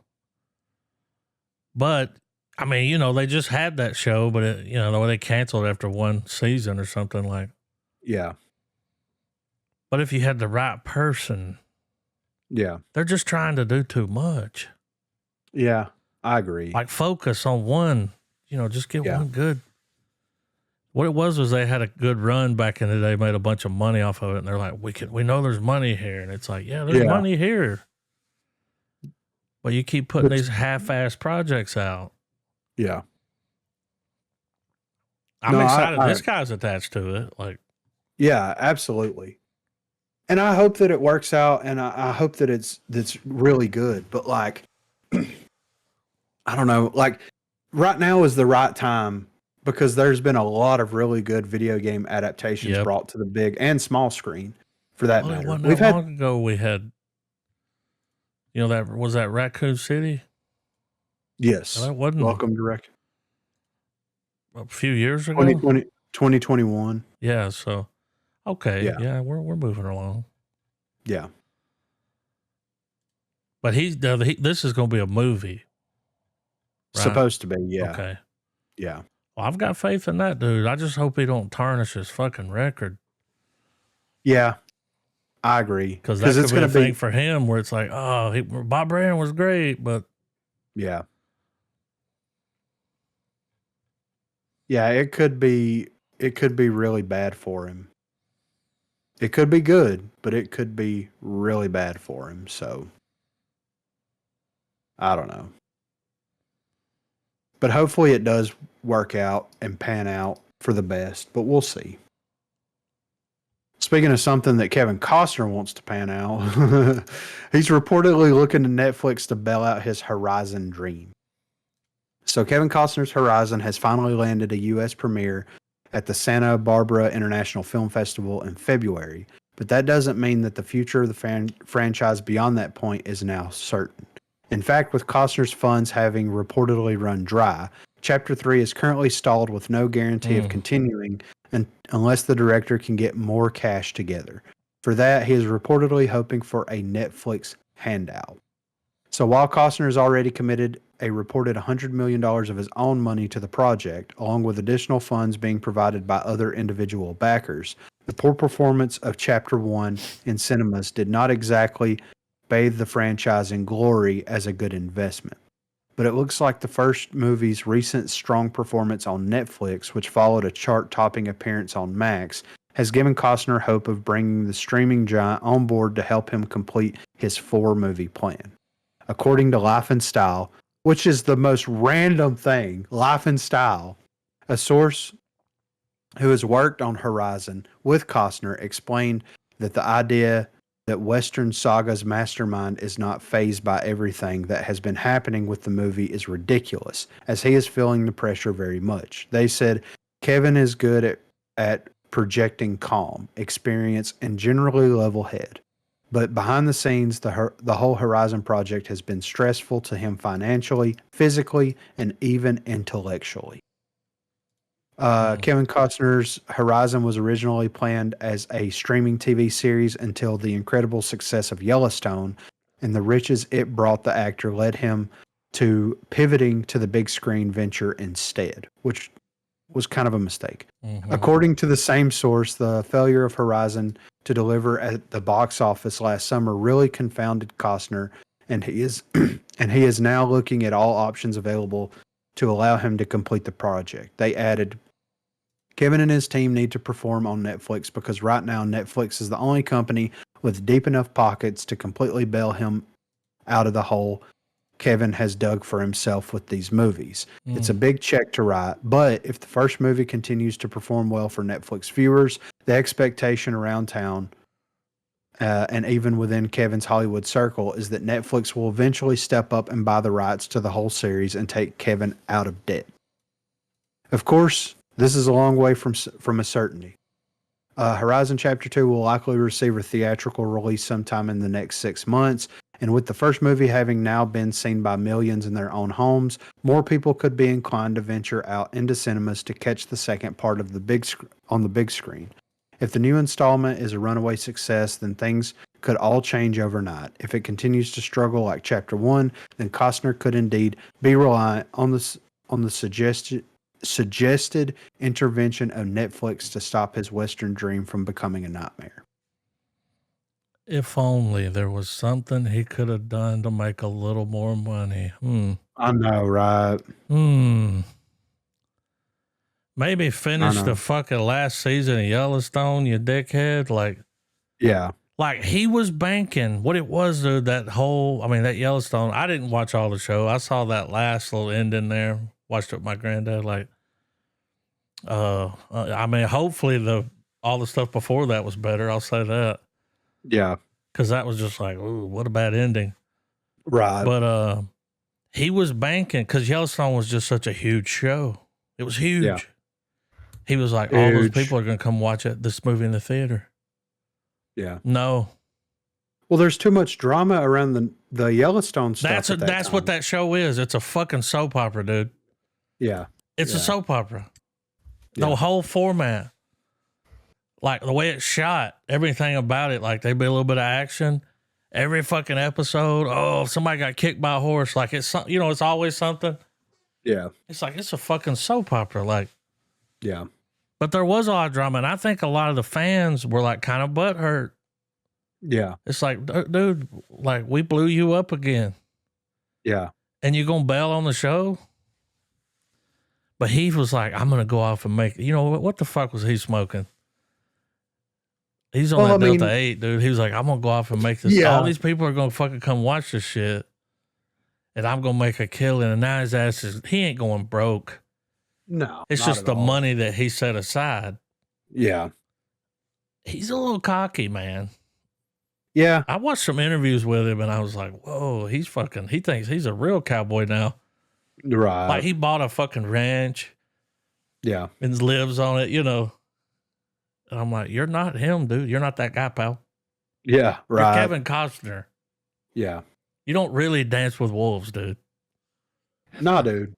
But, I mean, they just had that show, but, they canceled after one season or something like. Yeah. But if you had the right person. Yeah. They're just trying to do too much. Yeah, I agree. Focus on one, just get one good. What it was they had a good run back in the day, made a bunch of money off of it, and they're like, we know there's money here. And it's like, yeah, there's money here. But you keep putting these half-ass projects out. Yeah. I'm excited. This guy's attached to it. Yeah, absolutely. And I hope that it works out, and I hope that that's really good. But I don't know. Right now is the right time because there's been a lot of really good video game adaptations brought to the big and small screen, for that matter. Long ago we had, that Raccoon City. Yes, that wasn't Welcome to Raccoon. A few years ago, 2021. Yeah. So, okay. Yeah, we're moving along. Yeah. But this is going to be a movie. Right? Supposed to be, yeah. Okay. Yeah. Well, I've got faith in that dude. I just hope he don't tarnish his fucking record. Yeah, I agree. Because that's going to be a thing for him where it's like, oh, Bob Brand was great, but yeah. Yeah, it could be really bad for him. It could be good, but it could be really bad for him. So I don't know. But hopefully it does work out and pan out for the best, but we'll see. Speaking of something that Kevin Costner wants to pan out, he's reportedly looking to Netflix to bail out his Horizon dream. So Kevin Costner's Horizon has finally landed a U.S. premiere at the Santa Barbara International Film Festival in February, but that doesn't mean that the future of the franchise beyond that point is now certain. In fact, with Costner's funds having reportedly run dry, Chapter 3 is currently stalled with no guarantee of continuing unless the director can get more cash together. For that, he is reportedly hoping for a Netflix handout. So while Costner has already committed a reported $100 million of his own money to the project, along with additional funds being provided by other individual backers, the poor performance of Chapter 1 in cinemas did not exactly bathe the franchise in glory as a good investment. But it looks like the first movie's recent strong performance on Netflix, which followed a chart-topping appearance on Max, has given Costner hope of bringing the streaming giant on board to help him complete his 4-movie plan. According to Life and Style, which is the most random thing, Life and Style, a source who has worked on Horizon with Costner explained that the idea that Western Saga's mastermind is not fazed by everything that has been happening with the movie is ridiculous, as he is feeling the pressure very much. They said Kevin is good at projecting calm, experience, and generally level head. But behind the scenes, the whole Horizon project has been stressful to him financially, physically, and even intellectually. Kevin Costner's Horizon was originally planned as a streaming TV series until the incredible success of Yellowstone and the riches it brought the actor led him to pivoting to the big screen venture instead, which was kind of a mistake. According to the same source, the failure of Horizon to deliver at the box office last summer really confounded Costner, and he is now looking at all options available to allow him to complete the project. They added, Kevin and his team need to perform on Netflix because right now Netflix is the only company with deep enough pockets to completely bail him out of the hole Kevin has dug for himself with these movies. It's a big check to write, but if the first movie continues to perform well for Netflix viewers, the expectation around town and even within Kevin's Hollywood circle is that Netflix will eventually step up and buy the rights to the whole series and take Kevin out of debt. Of course, this is a long way from a certainty. Horizon Chapter 2 will likely receive a theatrical release sometime in the next 6 months, and with the first movie having now been seen by millions in their own homes, more people could be inclined to venture out into cinemas to catch the second part of on the big screen. If the new installment is a runaway success, then things could all change overnight. If it continues to struggle like Chapter 1, then Costner could indeed be reliant on the suggested intervention of Netflix to stop his Western dream from becoming a nightmare. If only there was something he could have done to make a little more money. I know, right? Maybe finish the fucking last season of Yellowstone, you dickhead. Like he was banking what it was, dude. That Yellowstone. I didn't watch all the show. I saw that last little end in there. Watched it with my granddad. Hopefully all the stuff before that was better. I'll say that. Yeah. Because that was just like, ooh, what a bad ending. Right. But he was banking because Yellowstone was just such a huge show. It was huge. Yeah. He was like, all those people are going to come watch this movie in the theater. Yeah. No. Well, there's too much drama around the Yellowstone stuff. That's what that show is. It's a fucking soap opera, dude. Yeah. It's a soap opera. The whole format. Like the way it's shot, everything about it, like there'd be a little bit of action. Every fucking episode, if somebody got kicked by a horse, like it's always something. Yeah. It's like it's a fucking soap opera, like. Yeah. But there was a lot of drama, and I think a lot of the fans were like kind of butthurt. Yeah. It's like, dude, like we blew you up again. Yeah. And you gonna bail on the show? But he was like, I'm gonna go off and make, what the fuck was he smoking? He's on that Delta 8, dude. He was like, I'm going to go off and make this. Yeah. All these people are going to fucking come watch this shit. And I'm going to make a killing. And now his ass he ain't going broke. No. It's just the money that he set aside. Yeah. He's a little cocky, man. Yeah. I watched some interviews with him and I was like, whoa, he thinks he's a real cowboy now. Right. Like he bought a fucking ranch. Yeah. and lives on it, you know. And I'm like, you're not him, dude. You're not that guy, pal. Yeah. You're Right. Kevin Costner. Yeah. You don't really dance with wolves, dude. Nah, dude.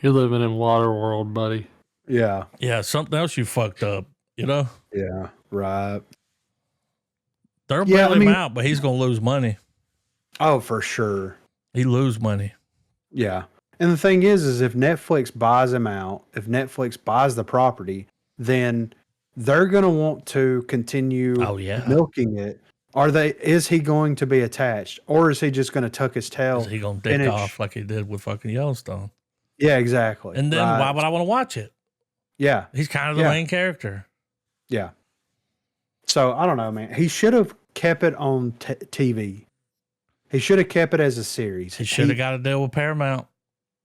You're living in Waterworld, buddy. Yeah. Yeah, something else you fucked up, you know? Yeah. Right. They'll Yeah, bail him out, but he's going to lose money. Oh, for sure. He lose money. Yeah. And the thing is if Netflix buys him out, if Netflix buys the property, then they're going to want to continue milking it. Is he going to be attached, or is he just going to tuck his tail? Is he going to dick off like he did with fucking Yellowstone? Yeah, exactly. And then why would I want to watch it? Yeah. He's kind of the main character. Yeah. So I don't know, man. He should have kept it on TV. He should have kept it as a series. He should have got to deal with Paramount.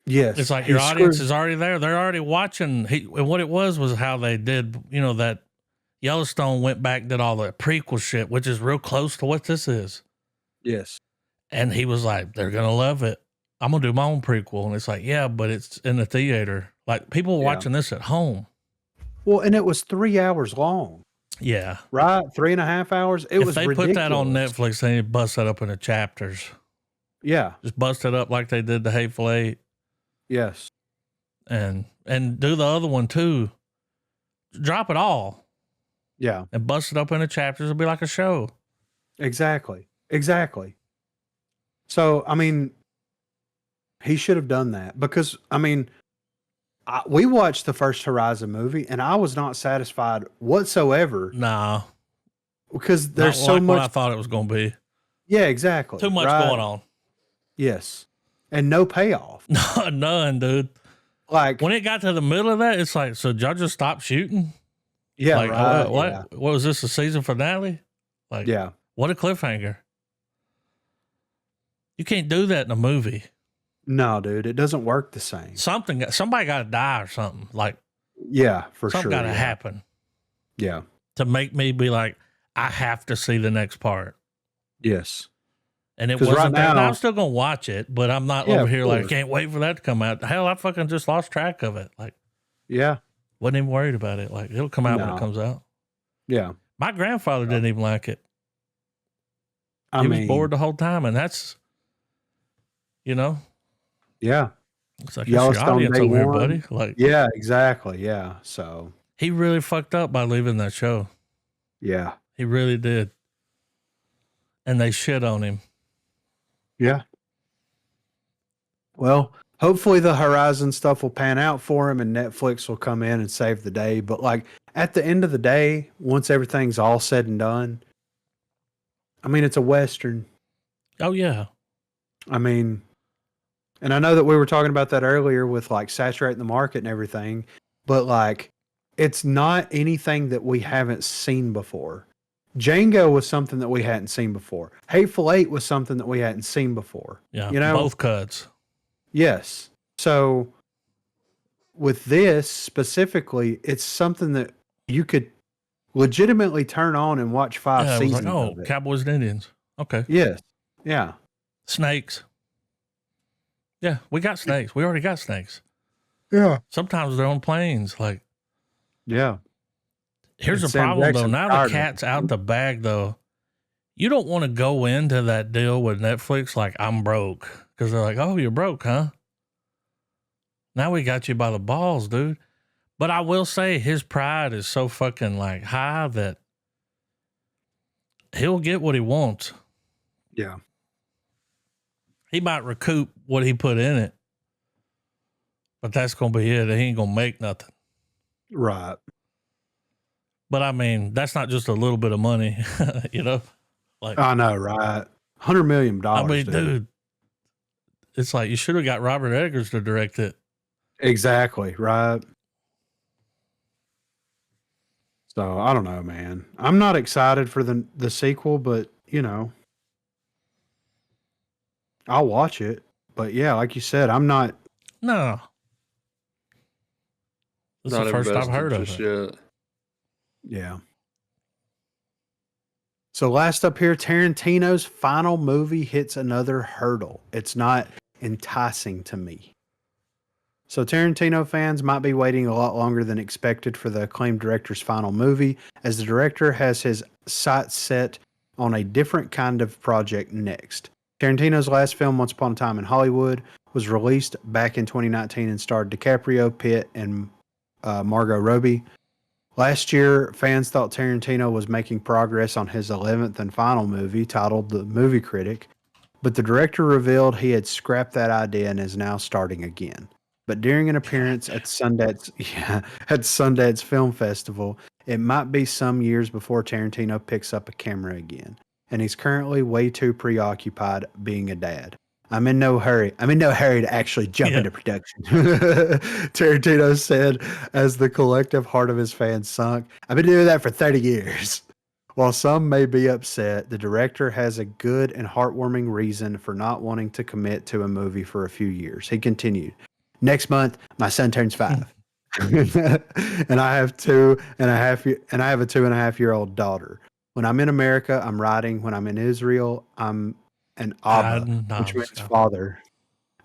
Yes. It's like your audience is already there. They're already watching. And what it was how they did, you know, that Yellowstone went back, did all the prequel shit, which is real close to what this is. Yes. And he was like, they're going to love it. I'm going to do my own prequel. And it's like, yeah, but it's in the theater. Like, people were watching this at home. Well, and it was 3 hours long. Yeah. Right? 3.5 hours. It was ridiculous. If they put that on Netflix, they need to bust that up into chapters. Yeah. Just bust it up like they did the Hateful Eight. Yes. And do the other one too. Drop it all. Yeah. And bust it up into chapters. It'll be like a show. Exactly. Exactly. So, I mean, he should have done that because, I mean, we watched the first Horizon movie and I was not satisfied whatsoever. No. Because there's so much. What I thought it was going to be. Yeah, exactly. Too much going on. Yes. And no payoff. None, dude. Like, when it got to the middle of that, it's like, so y'all just stopped shooting? Yeah. Like, right, what was this, a season finale? Like, yeah. What a cliffhanger. You can't do that in a movie. No, dude, it doesn't work the same. Somebody got to die or something. Like, yeah, for sure. Something got to happen. Yeah. To make me be like, I have to see the next part. Yes. And it wasn't right now. I'm still going to watch it, but I'm not over here like, can't wait for that to come out. Hell, I fucking just lost track of it. Like, yeah. Wasn't even worried about it. Like, it'll come out when it comes out. Yeah. My grandfather didn't even like it. He was bored the whole time, and that's, you know. Yeah. It's like, that's your audience over here, buddy. Like, yeah, exactly. Yeah. So he really fucked up by leaving that show. Yeah. He really did. And they shit on him. Yeah. Well, hopefully the Horizon stuff will pan out for him and Netflix will come in and save the day. But like at the end of the day, once everything's all said and done, I mean, it's a Western. Oh, yeah. I mean, and I know that we were talking about that earlier with like saturating the market and everything, but like it's not anything that we haven't seen before. Django was something that we hadn't seen before. Hateful Eight was something that we hadn't seen before. Yeah, you know, both cuts. Yes. So with this specifically, it's something that you could legitimately turn on and watch 5 seasons. It was like, Cowboys and Indians. Okay. Yes. Yeah. Snakes. Yeah, we got snakes. We already got snakes. Yeah. Sometimes they're on planes. Like, yeah. Here's the problem, though. Now the cat's out the bag, though. You don't want to go into that deal with Netflix like, I'm broke. Because they're like, oh, you're broke, huh? Now we got you by the balls, dude. But I will say his pride is so fucking like high that he'll get what he wants. Yeah. He might recoup what he put in it. But that's going to be it. He ain't going to make nothing. Right. But I mean, that's not just a little bit of money, you know? Like, I know, right? $100 million. I mean, dude, it's like you should have got Robert Eggers to direct it. Exactly, right? So I don't know, man. I'm not excited for the sequel, but you know, I'll watch it. But yeah, like you said, I'm not. No. This is the first I've heard of it. Yet. Yeah. So last up here, Tarantino's final movie hits another hurdle. It's not enticing to me. So Tarantino fans might be waiting a lot longer than expected for the acclaimed director's final movie, as the director has his sights set on a different kind of project next. Tarantino's last film, Once Upon a Time in Hollywood, was released back in 2019 and starred DiCaprio, Pitt, and Margot Robbie. Last year, fans thought Tarantino was making progress on his 11th and final movie, titled The Movie Critic, but the director revealed he had scrapped that idea and is now starting again. But during an appearance at Sundance Film Festival, it might be some years before Tarantino picks up a camera again, and he's currently way too preoccupied being a dad. I'm in no hurry. I'm in no hurry to actually jump Yeah. into production. Tarantino said as the collective heart of his fans sunk. I've been doing that for 30 years. While some may be upset, the director has a good and heartwarming reason for not wanting to commit to a movie for a few years. He continued, "Next month, my son turns 5. and I have and I have a 2.5-year-old daughter. When I'm in America, I'm writing. When I'm in Israel, I'm an Abba, which means father.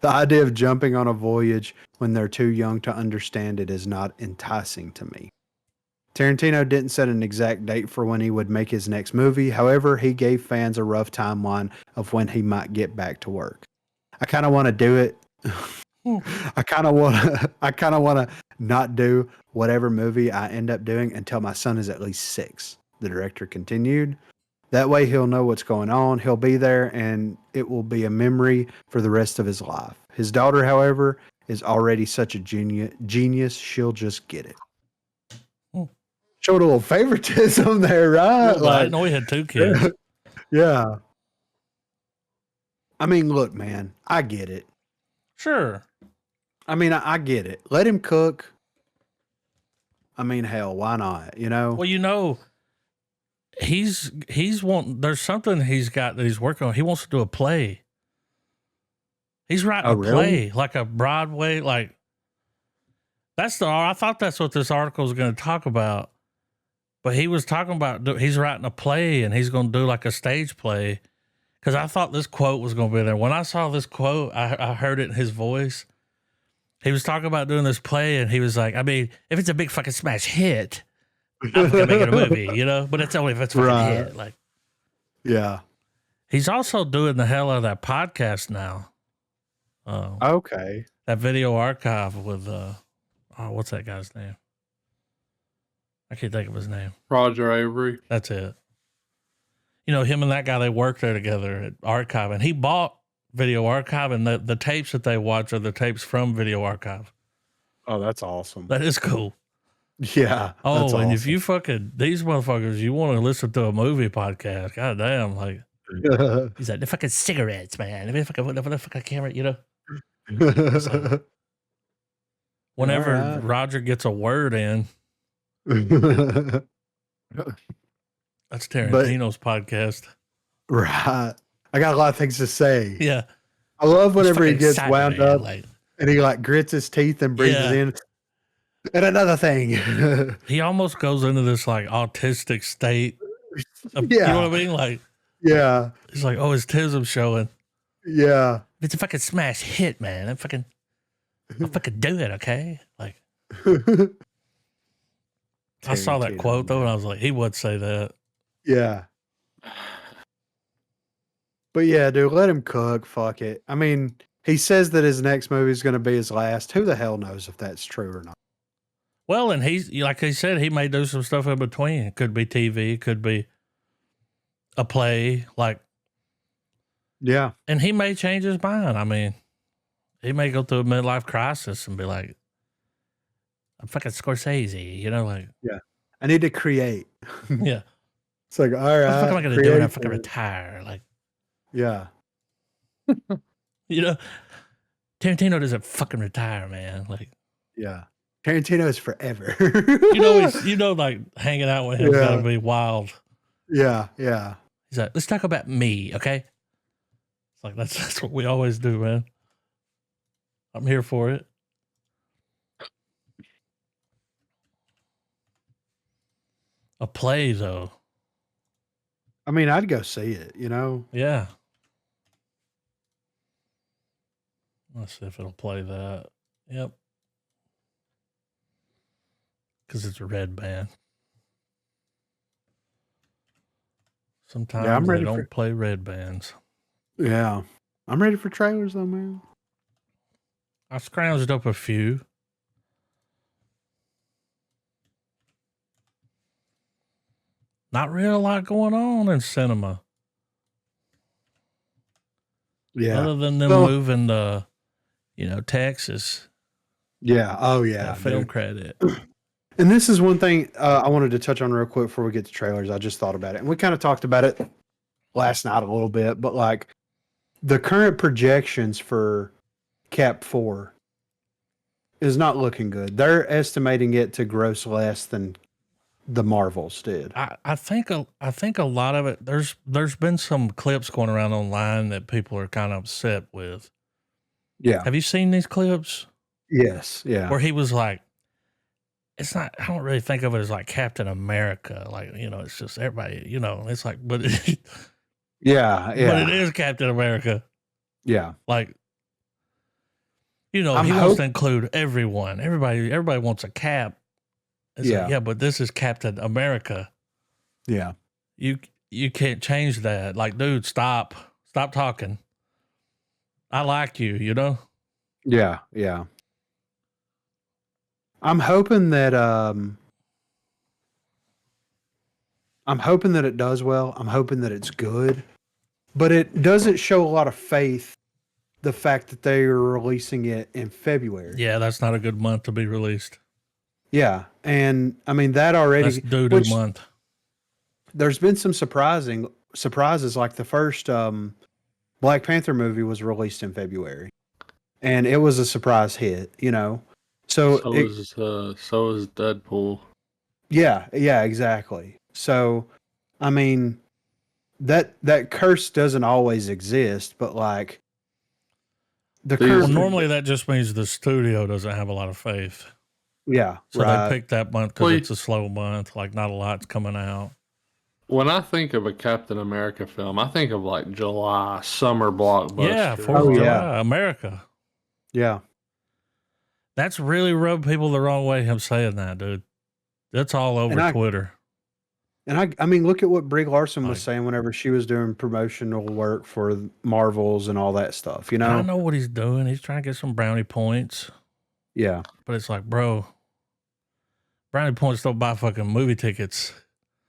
The idea of jumping on a voyage when they're too young to understand it is not enticing to me." Tarantino didn't set an exact date for when he would make his next movie. However, he gave fans a rough timeline of when he might get back to work. I kind of want to do it. I kind of want to not do whatever movie I end up doing until my son is at least 6. The director continued. That way he'll know what's going on. He'll be there and it will be a memory for the rest of his life. His daughter, however, is already such a genius. She'll just get it. Showed a little favoritism there, right? I didn't know he had 2 kids. Yeah. I mean, look, man, I get it. Sure. I mean, I get it. Let him cook. I mean, hell, why not? You know? Well, he's there's something he's got that he's working on. He wants to do a play. He's writing a play, like a Broadway, like I thought that's what this article was going to talk about. But he was talking about he's writing a play and he's going to do like a stage play. Because I thought this quote was going to be there. When I saw this quote, I heard it in his voice. He was talking about doing this play, and he was like, I mean, if it's a big fucking smash hit, I'm going to make it a movie, you know? But it's only if it's a fucking hit. Like, yeah. He's also doing the hell out of that podcast now. Okay. That video archive with, what's that guy's name? I can't think of his name. Roger Avery. That's it. You know, him and that guy, they worked there together at Archive, and he bought Video Archive, and the tapes that they watch are the tapes from Video Archive. Oh, that's awesome. That is cool. Yeah. Oh, and awesome. if you these motherfuckers, you want to listen to a movie podcast, goddamn, like, he's like, the fucking cigarettes, man. The fucking camera, you know? Like, whenever Roger gets a word in, that's Tarantino's podcast. Right. I got a lot of things to say. Yeah. I love whenever he gets wound up like, and he like grits his teeth and breathes in. And another thing. He almost goes into this like autistic state. You know what I mean? Like, yeah. He's like, oh, his tism showing. Yeah. It's a fucking smash hit, man. I'll fucking do it, okay? Like, I saw that quote though, and I was like, he would say that. Yeah. But yeah, dude, let him cook. Fuck it. I mean, he says that his next movie is going to be his last. Who the hell knows if that's true or not? Well, and he's, like he said, he may do some stuff in between. It could be TV, it could be a play, like. Yeah. And he may change his mind. I mean, he may go through a midlife crisis and be like, I'm fucking Scorsese, you know, like. Yeah. I need to create. Yeah. It's like, all right. What the fuck am I going to do when I fucking retire? Like. Yeah. You know, Tarantino doesn't fucking retire, man. Like. Yeah. Tarantino is forever. Like hanging out with him is gotta be wild. Yeah, yeah. He's like, let's talk about me, okay? It's like that's what we always do, man. I'm here for it. A play, though. I mean, I'd go see it, you know? Yeah. Let's see if it'll play that. Yep. because it's a red band. Sometimes Yeah, I'm they ready don't for. play red bands. Yeah, I'm ready for trailers though, man. I scrounged up a few. Not really a lot going on in cinema. Yeah. Other than them Well, moving to, Texas, yeah. Oh that yeah, film dude. credit. And this is one thing I wanted to touch on real quick before we get to trailers. I just thought about it, and we kind of talked about it last night a little bit. But like the current projections for Cap 4 is not looking good. They're estimating it to gross less than the Marvels did. I think a lot of it. There's been some clips going around online that people are kind of upset with. Yeah. Have you seen these clips Yes. Yeah. where he was like, "It's not." I don't really think of it as like Captain America. Like it's just everybody. It's like, but Yeah. but it Yeah. is Captain America. Yeah. Like he I'm wants hope. to include everyone. Everybody wants a cap. It's like, Yeah. yeah, but this is Captain America. Yeah. You can't change that. Like, dude, stop talking. I like you, Yeah. Yeah. I'm hoping that it does well. I'm hoping that it's good. But it doesn't show a lot of faith the fact that they are releasing it in February. Yeah, that's not a good month to be released. Yeah. And I mean that That's already doo-doo month. there's been some surprises like the first Black Panther movie was released in February. And it was a surprise hit, So So is Deadpool. yeah, exactly. So I mean that curse doesn't always exist, but like the These- Well, curse normally that just means the studio doesn't have a lot of faith. yeah, So right. they picked that month because Well, it's a slow month. Like, not a lot's coming out. When I think of a Captain America film, I think of like July summer blockbuster. Yeah, 4th Oh, of yeah. July, America. Yeah. That's really rubbed people the wrong way, him saying that, dude. That's all over Twitter. And I mean, look at what Brie Larson was Like- saying whenever she was doing promotional work for Marvels and all that stuff, I know what he's doing. He's trying to get some brownie points. Yeah. But it's like, bro, brownie points don't buy fucking movie tickets.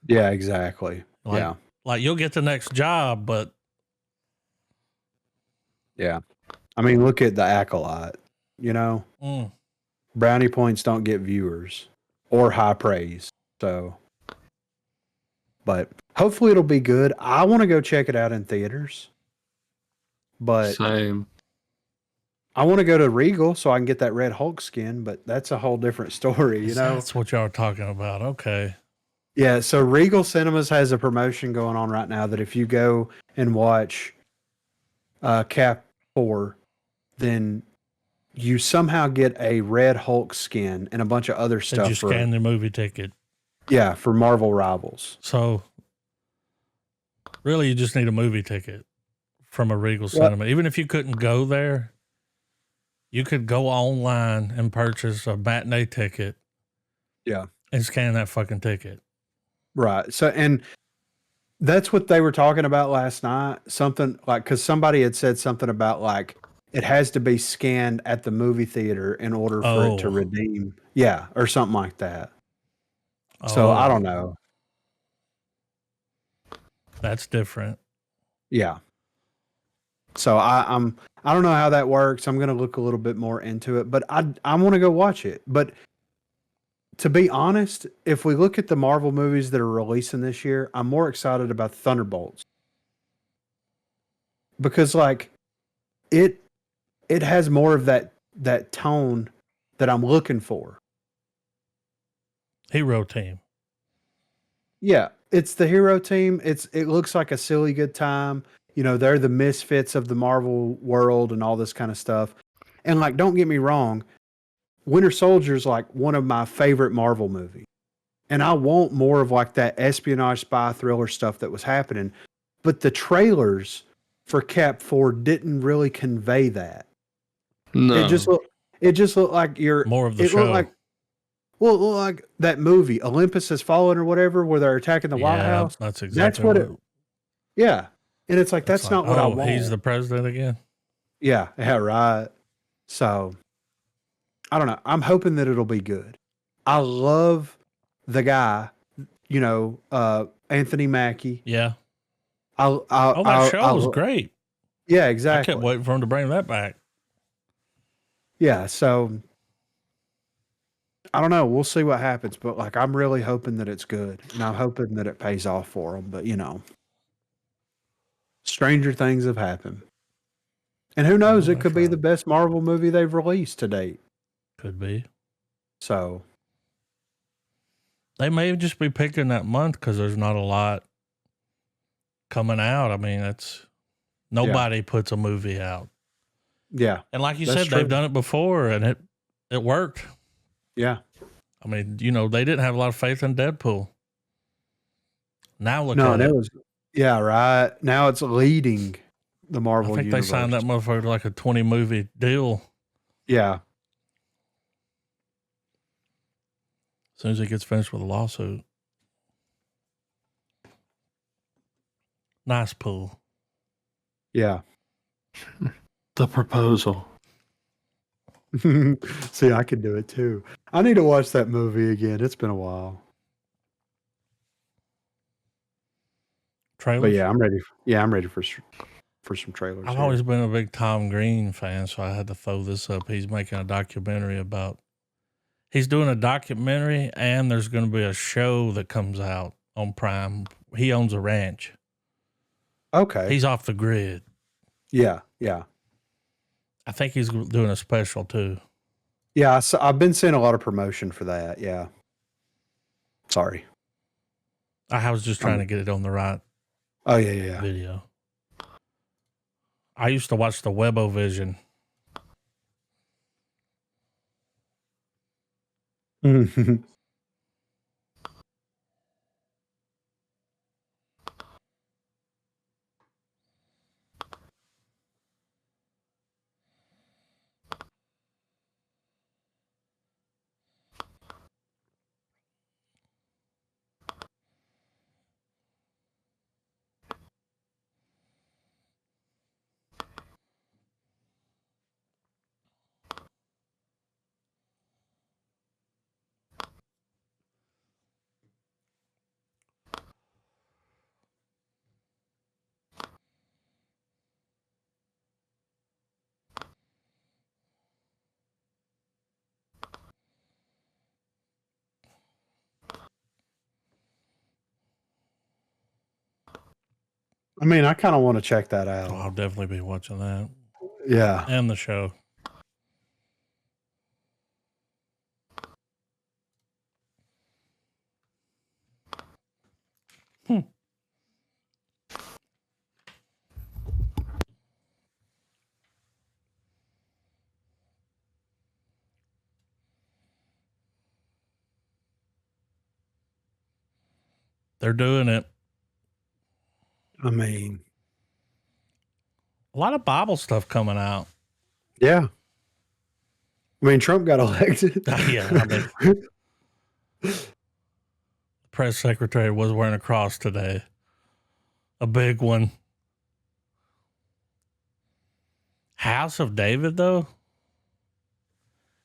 Yeah, exactly. Like, Like, you'll get the next job, but Yeah. I mean, look at the Acolyte, brownie points don't get viewers or high praise. So, but hopefully it'll be good. I want to go check it out in theaters, but Same. I want to go to Regal so I can get that Red Hulk skin, but that's a whole different story, That's what y'all are talking about. Okay. Yeah, so Regal Cinemas has a promotion going on right now that if you go and watch Cap 4, then you somehow get a Red Hulk skin and a bunch of other Did stuff you scan the movie ticket? for Marvel Rivals. So, really, you just need a movie ticket from a Regal Cinema. Even if you couldn't go there, you could go online and purchase a matinee ticket. Yeah. And scan that fucking ticket. Right. So, and that's what they were talking about last night. Something like, because somebody had said something about like, it has to be scanned at the movie theater in order for it to redeem. Yeah. Or something like that. So I don't know. That's different. Yeah. So I don't know how that works. I'm going to look a little bit more into it, but I want to go watch it. But to be honest, if we look at the Marvel movies that are releasing this year, I'm more excited about Thunderbolts. Because like it has more of that tone that I'm looking for. Hero team. Yeah, it's the hero team. It looks like a silly good time. They're the misfits of the Marvel world and all this kind of stuff. And like, don't get me wrong, Winter Soldier is like one of my favorite Marvel movies. And I want more of like that espionage spy thriller stuff that was happening. But the trailers for Cap 4 didn't really convey that. No. It just looked like more of the show. Well, like that movie, Olympus Has Fallen or whatever, where they're attacking the White Yeah, House. that's That's exactly what it. what. Yeah, and it's like It's that's like, not what I oh, he's want. the president again. Yeah, yeah, right. So I don't know. I'm hoping that it'll be good. I love the guy, Anthony Mackie. Yeah. I, I, Oh, that I, show was I, great. yeah, I kept exactly. waiting for him to bring that back. Yeah, so I don't know. We'll see what happens, but like I'm really hoping that it's good, and I'm hoping that it pays off for them. But stranger things have happened, and who Oh, knows? It that's could be the right. best Marvel movie they've released to date. Could be. So They may just be picking that month because there's not a lot coming out. I mean, nobody puts a movie out. yeah, And like you that's said, they've true. done it before and it worked. Yeah. I mean, they didn't have a lot of faith in Deadpool. Now look No, at and it it. was right. Now it's leading the I Marvel think they signed universe. that motherfucker to like a 20 movie deal Yeah. as soon as he gets finished with a lawsuit. Nice pool. Yeah. The proposal. See, I could do it too. I need to watch that movie again. It's been a while. But Trailers. yeah, I'm ready. I'm ready for some trailers I've here. always been a big Tom Green fan, so I had to throw this up. He's making a documentary about. He's doing a documentary, and there's going to be a show that comes out on Prime. He owns a ranch. Okay. He's off the grid. Yeah. Yeah. I think he's doing a special too. Yeah. I've been seeing a lot of promotion for that. Yeah. Sorry. I was just trying to get it on the right Oh yeah. video. I used to watch the Webovision. Yeah. I mean, I kind of want to check that Oh, I'll out. definitely be watching that Yeah. and the show. They're doing it. I mean, A lot of Bible stuff coming out. yeah. I mean, Trump got elected. Yeah, I mean, the press secretary was wearing a cross today. A big one. House of David, though?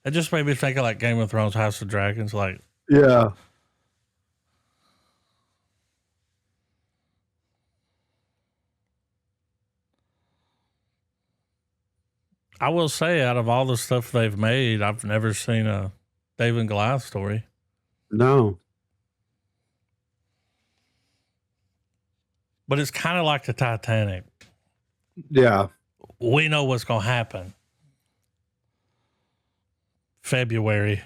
It just made me think of like Game of Thrones, House of Dragons. Like, Yeah. I will say, out of all the stuff they've made, I've never seen a David and Goliath story. No. But it's kind of like the Titanic. Yeah. We know what's going to happen. February.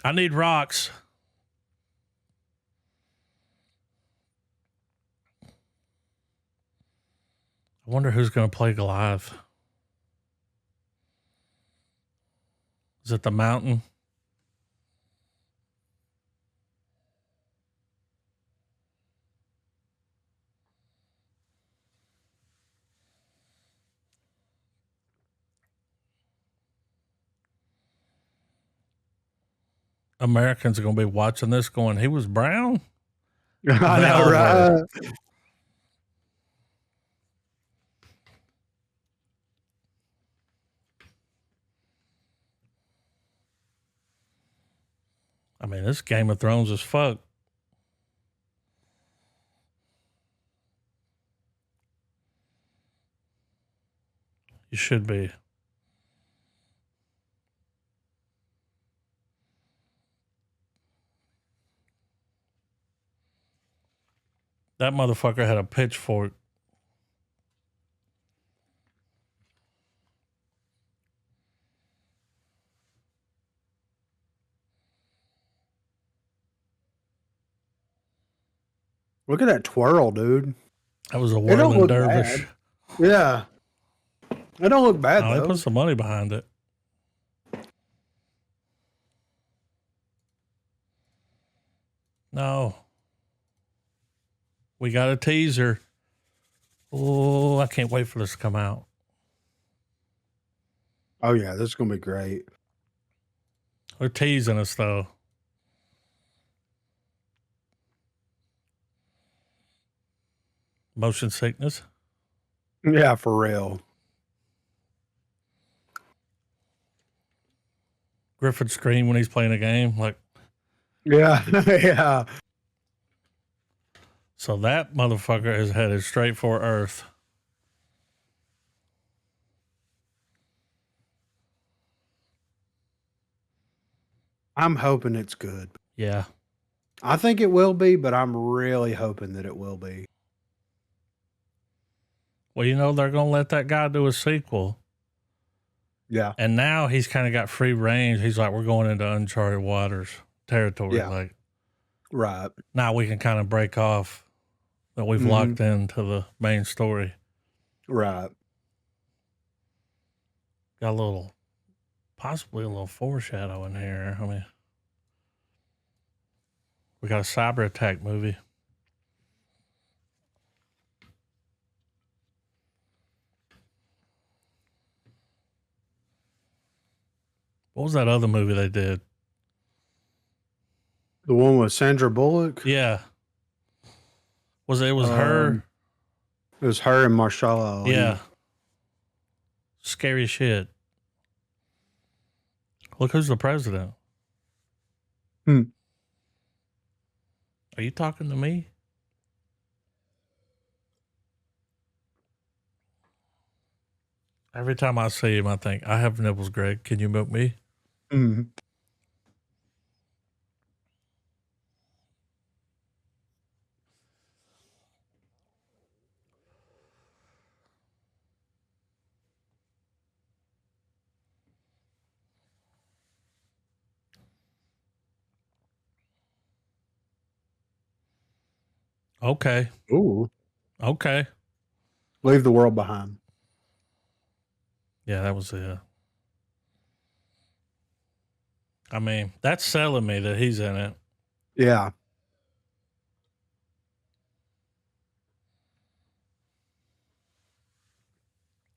I need rocks. I wonder who's going to play Goliath. Is it the Mountain? Americans are going to be watching this going, he was brown? I know, Velvet. right? I mean, this Game of Thrones is fuck. You should be. That motherfucker had a pitchfork. Look at that twirl, dude. That was a It don't whirling look dervish. bad. Yeah. It don't look bad, Oh, they though. put some money behind it. No. We got a teaser. Oh, I can't wait for this to come out. Oh, yeah, this is going to be great. They're teasing us, though. Motion sickness. Yeah, for real. Griffin scream when he's playing a game. Like, Yeah, yeah. so that motherfucker is headed straight for Earth. I'm hoping it's good. Yeah. I think it will be, but I'm really hoping that it will be. Well, you know, they're going to let that guy do a sequel. Yeah. And now he's kind of got free range. He's like, we're going into uncharted waters territory. Yeah. Like, Right. now we can kind of break off that we've locked into the main story. Right. Got a little, possibly a little foreshadow in here. I mean, we got a cyber attack movie. What was that other movie they did? The one with Sandra Bullock? Yeah. It was her? It was her and Marshala Ali. Yeah. Scary shit. Look who's the president. Hmm. Are you talking to me? Every time I see him, I think, I have nipples, Greg. Can you milk me? Mhm. Okay. Ooh. Okay. Leave the world behind. Yeah, that was it. I mean, that's selling me that he's in it. Yeah.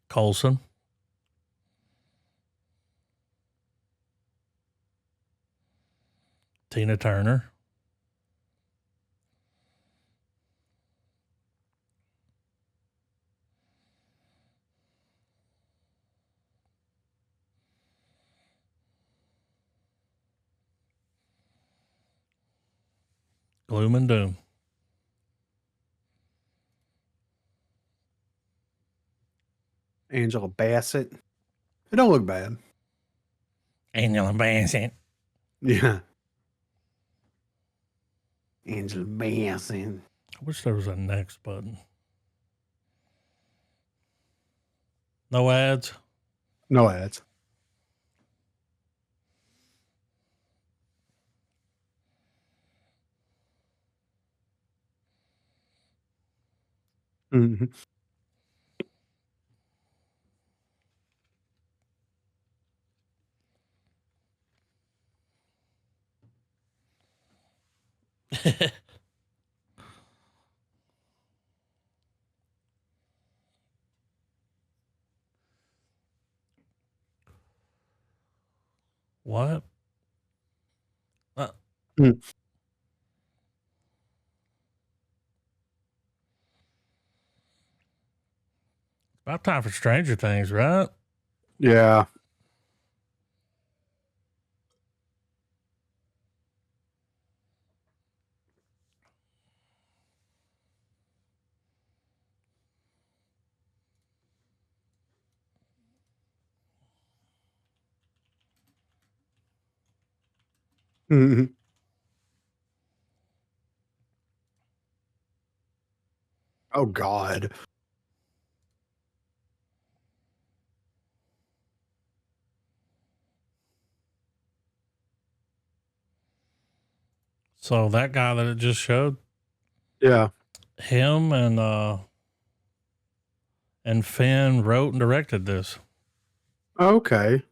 Coulson. Tina Turner. Gloom and Doom. Angela Bassett. It don't look bad. Angela Bassett. Yeah. Angela Bassett. I wish there was a next button. No ads. No ads. Mm-hmm. What? Mm. About time for Stranger Things, right? Yeah. Mhm. Oh God. So that guy that it just showed, Yeah. him and Finn wrote and directed this. Okay.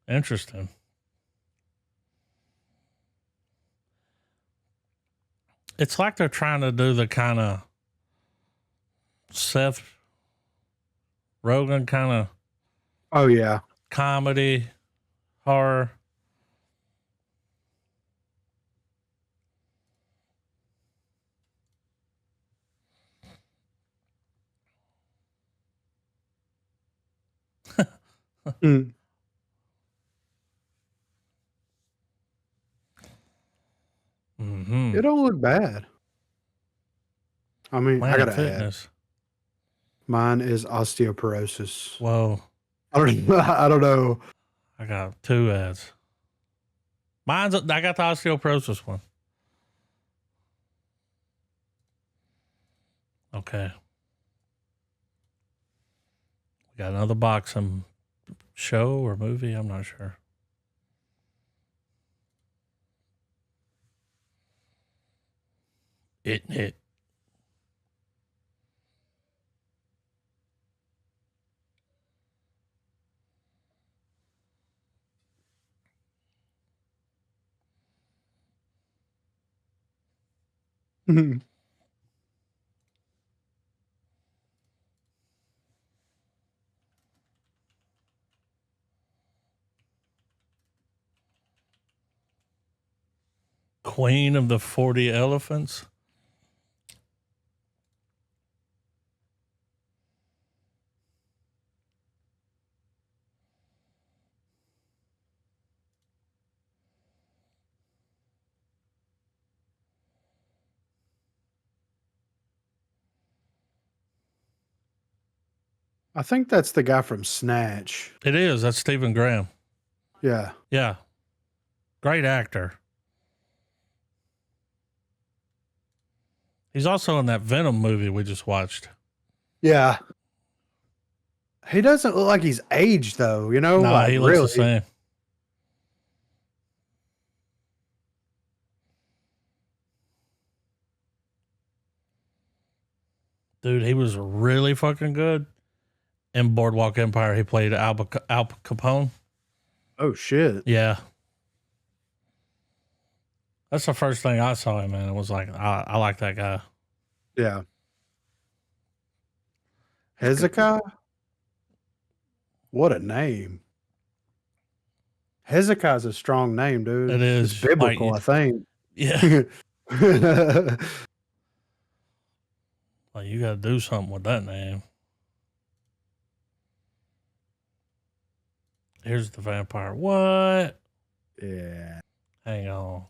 Interesting. It's like they're trying to do the kind of Seth Rogen kind of Oh yeah. comedy, horror. Mm. Mm-hmm. It don't look bad. I mean, I Planet gotta add, Fitness. mine is osteoporosis. Whoa. I don't. I don't know. I got 2 ads. I got the osteoporosis one. Okay. We got another boxing show or movie. I'm not sure. It. Mhm. Queen of the 40 Elephants. I think that's the guy from Snatch. It is. That's Stephen Graham. Yeah. Yeah. Great actor. He's also in that Venom movie we just watched. Yeah. He doesn't look like he's aged though. You know, No, like he looks the really. same. Dude, he was really fucking good. In Boardwalk Empire, he played Al Capone. Oh shit. Yeah. That's the first thing I saw him in. It was like, I like that guy. Yeah. Hezekiah. What a name. Hezekiah's a strong name, dude. It It's is biblical, like, I think. yeah. Like, you got to do something with that name. Here's the vampire. What? Yeah. Hang on.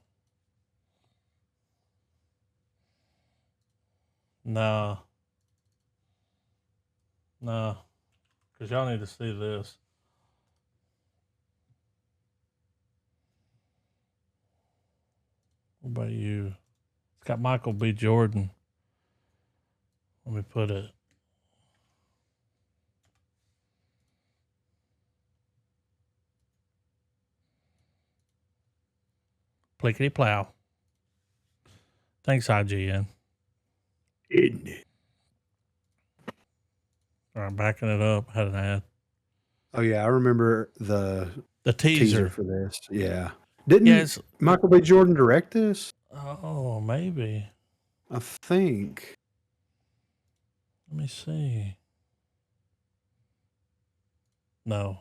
No. No. Because y'all need to see this. What about you? It's got Michael B. Jordan. Let me put it. Plickety plow. Thanks, IGN. Isn't it? All right, backing it up. Had an ad. Oh yeah, I remember the The teaser teaser. for this. Yeah. Yeah, Didn't it's. Michael B. Jordan direct this? Oh, maybe. I think. Let me see. No.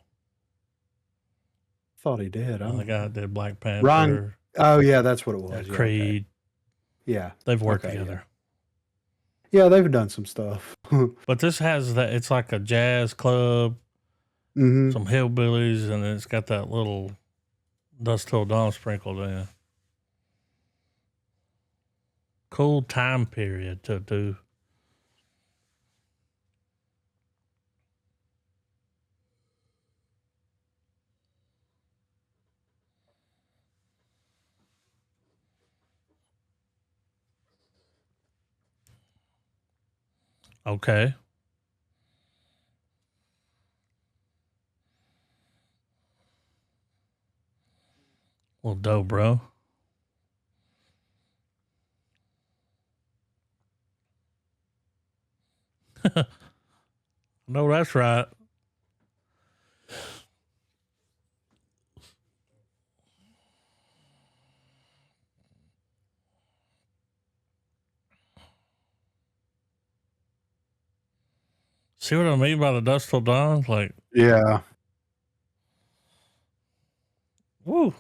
Thought he did. Oh, the guy that did Black Ryan Panther. Oh yeah, that's what it was. Yeah, okay. Creed. Yeah, They've worked Okay, together. yeah, they've done some stuff. But this has that. It's like a jazz club, Hmm. some hillbillies, and it's got that little Dust Till Dawn sprinkled in. Cool time period to do. Okay. Well, dope, bro. No, that's right. See what I mean by the Dust Till Dawn? Like, Yeah. woo.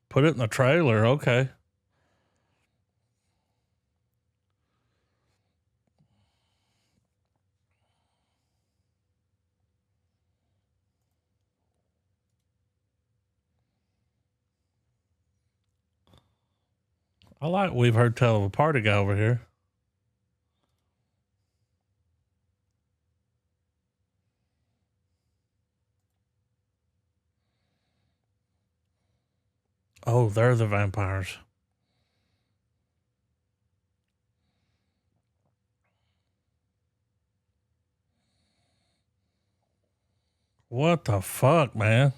Put it in the trailer. Okay. I like We've Heard Tell of a Party Guy over here. Oh, they're the vampires. What the fuck, man?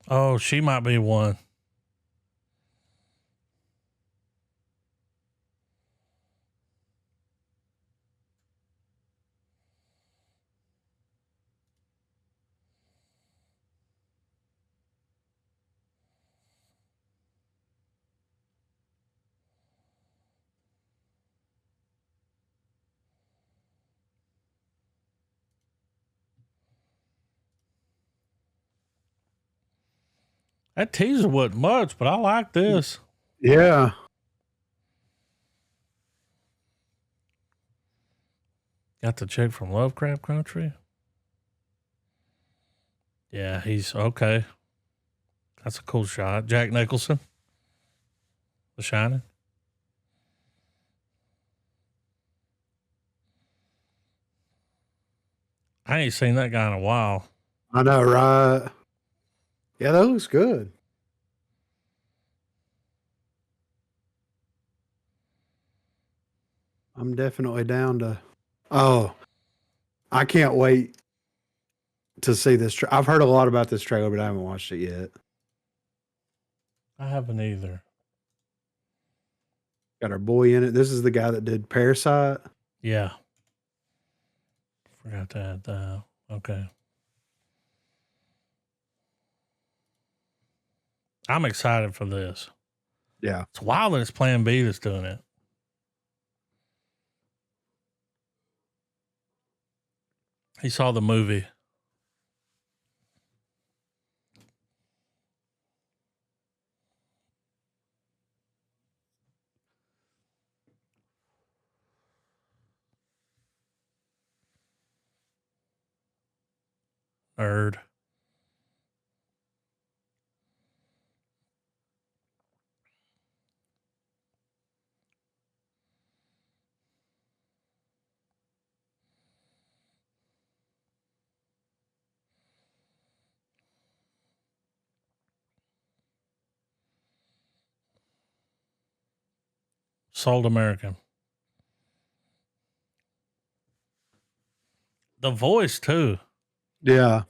Oh, she might be one. That teaser wasn't much, but I like this. Yeah. Got the chick from Lovecraft Country. Yeah, he's okay. That's a cool shot. Jack Nicholson, The Shining. I ain't seen that guy in a while. I know, right? Yeah, that looks good. I'm definitely down to. Oh, I can't wait to see this. I've heard a lot about this trailer, but I haven't watched it yet. I haven't either. Got our boy in it. This is the guy that did Parasite. Yeah. Forgot that. Okay. I'm excited for this. Yeah. It's wild that it's Plan B that's doing it. He saw the movie. Nerd. Sold American. The voice, too. Yeah.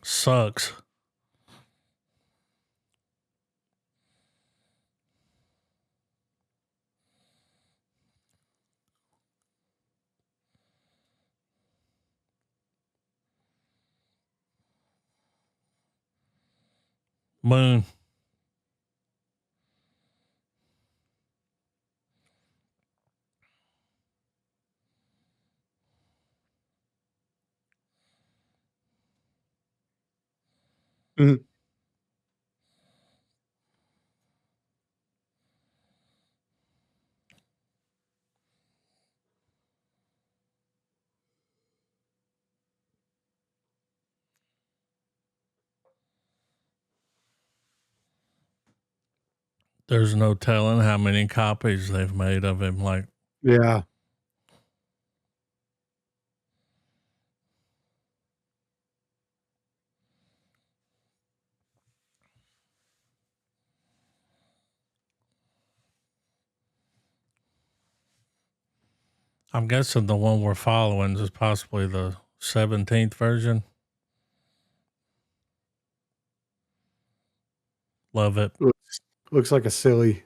Sucks. Moon. Mhm. There's no telling how many copies they've made of him. Like, Yeah. I'm guessing the one we're following is possibly the 17th version. Love it. Looks like a silly.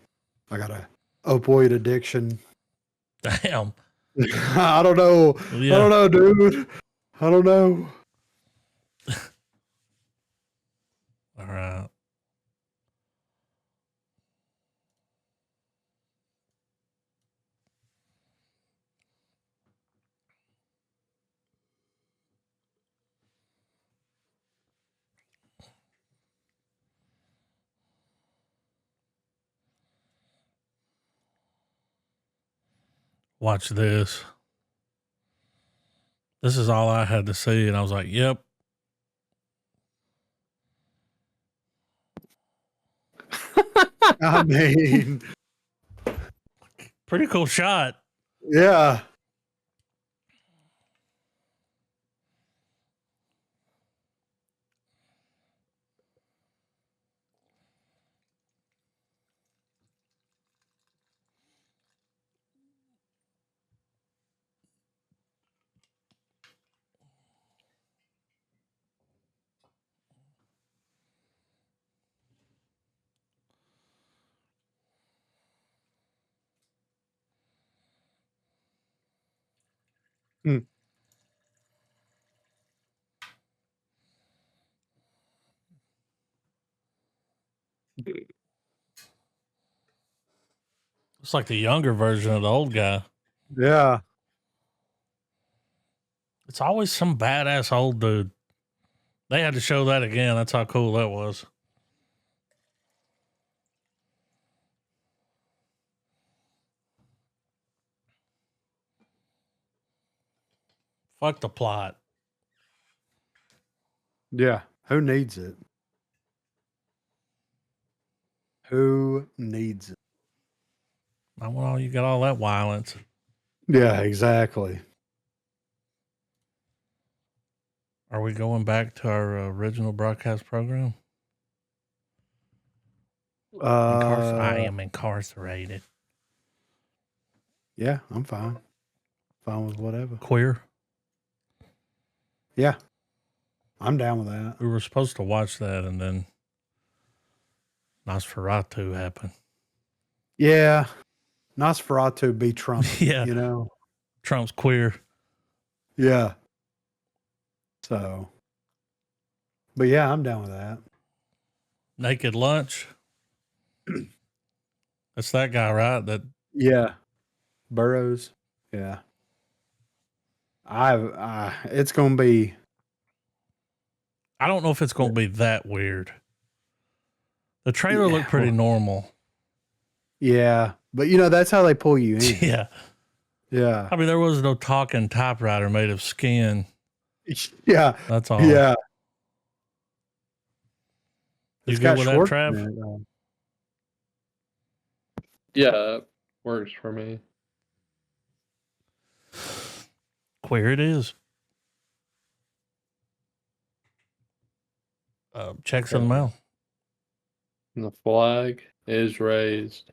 I got a opioid addiction. Damn. I don't know. Yeah. I don't know, dude. I don't know. All right. Watch this. This is all I had to see. And I was like, yep. I mean, Pretty cool shot. yeah. Hmm. It's like the younger version of the old guy. Yeah. It's always some badass old dude. They had to show that again. That's how cool that was. Fuck the plot. Yeah. Who needs it? Who needs it? I want all you got all that violence. Yeah, exactly. Are we going back to our original broadcast program? I am incarcerated. Yeah, I'm fine. Fine with whatever. Queer. Yeah. I'm down with that. We were supposed to watch that, and then Nosferatu happened. Yeah. Nosferatu be Trump, Yeah. you know? Trump's queer. Yeah. So, but yeah, I'm down with that. Naked Lunch. That's that guy, right? That Yeah. Burrows. Yeah. It's going to be. I don't know if it's going to be that weird. The trailer looked pretty normal. Yeah. But you know, that's how they pull you in. Yeah. Yeah. I mean, there was no talking typewriter made of skin. Yeah. That's all. Yeah. You It's good got with that, Schwartz Trav? in it, though. Yeah, that works for me. Queer it is. Checks in the mail. And the flag is raised.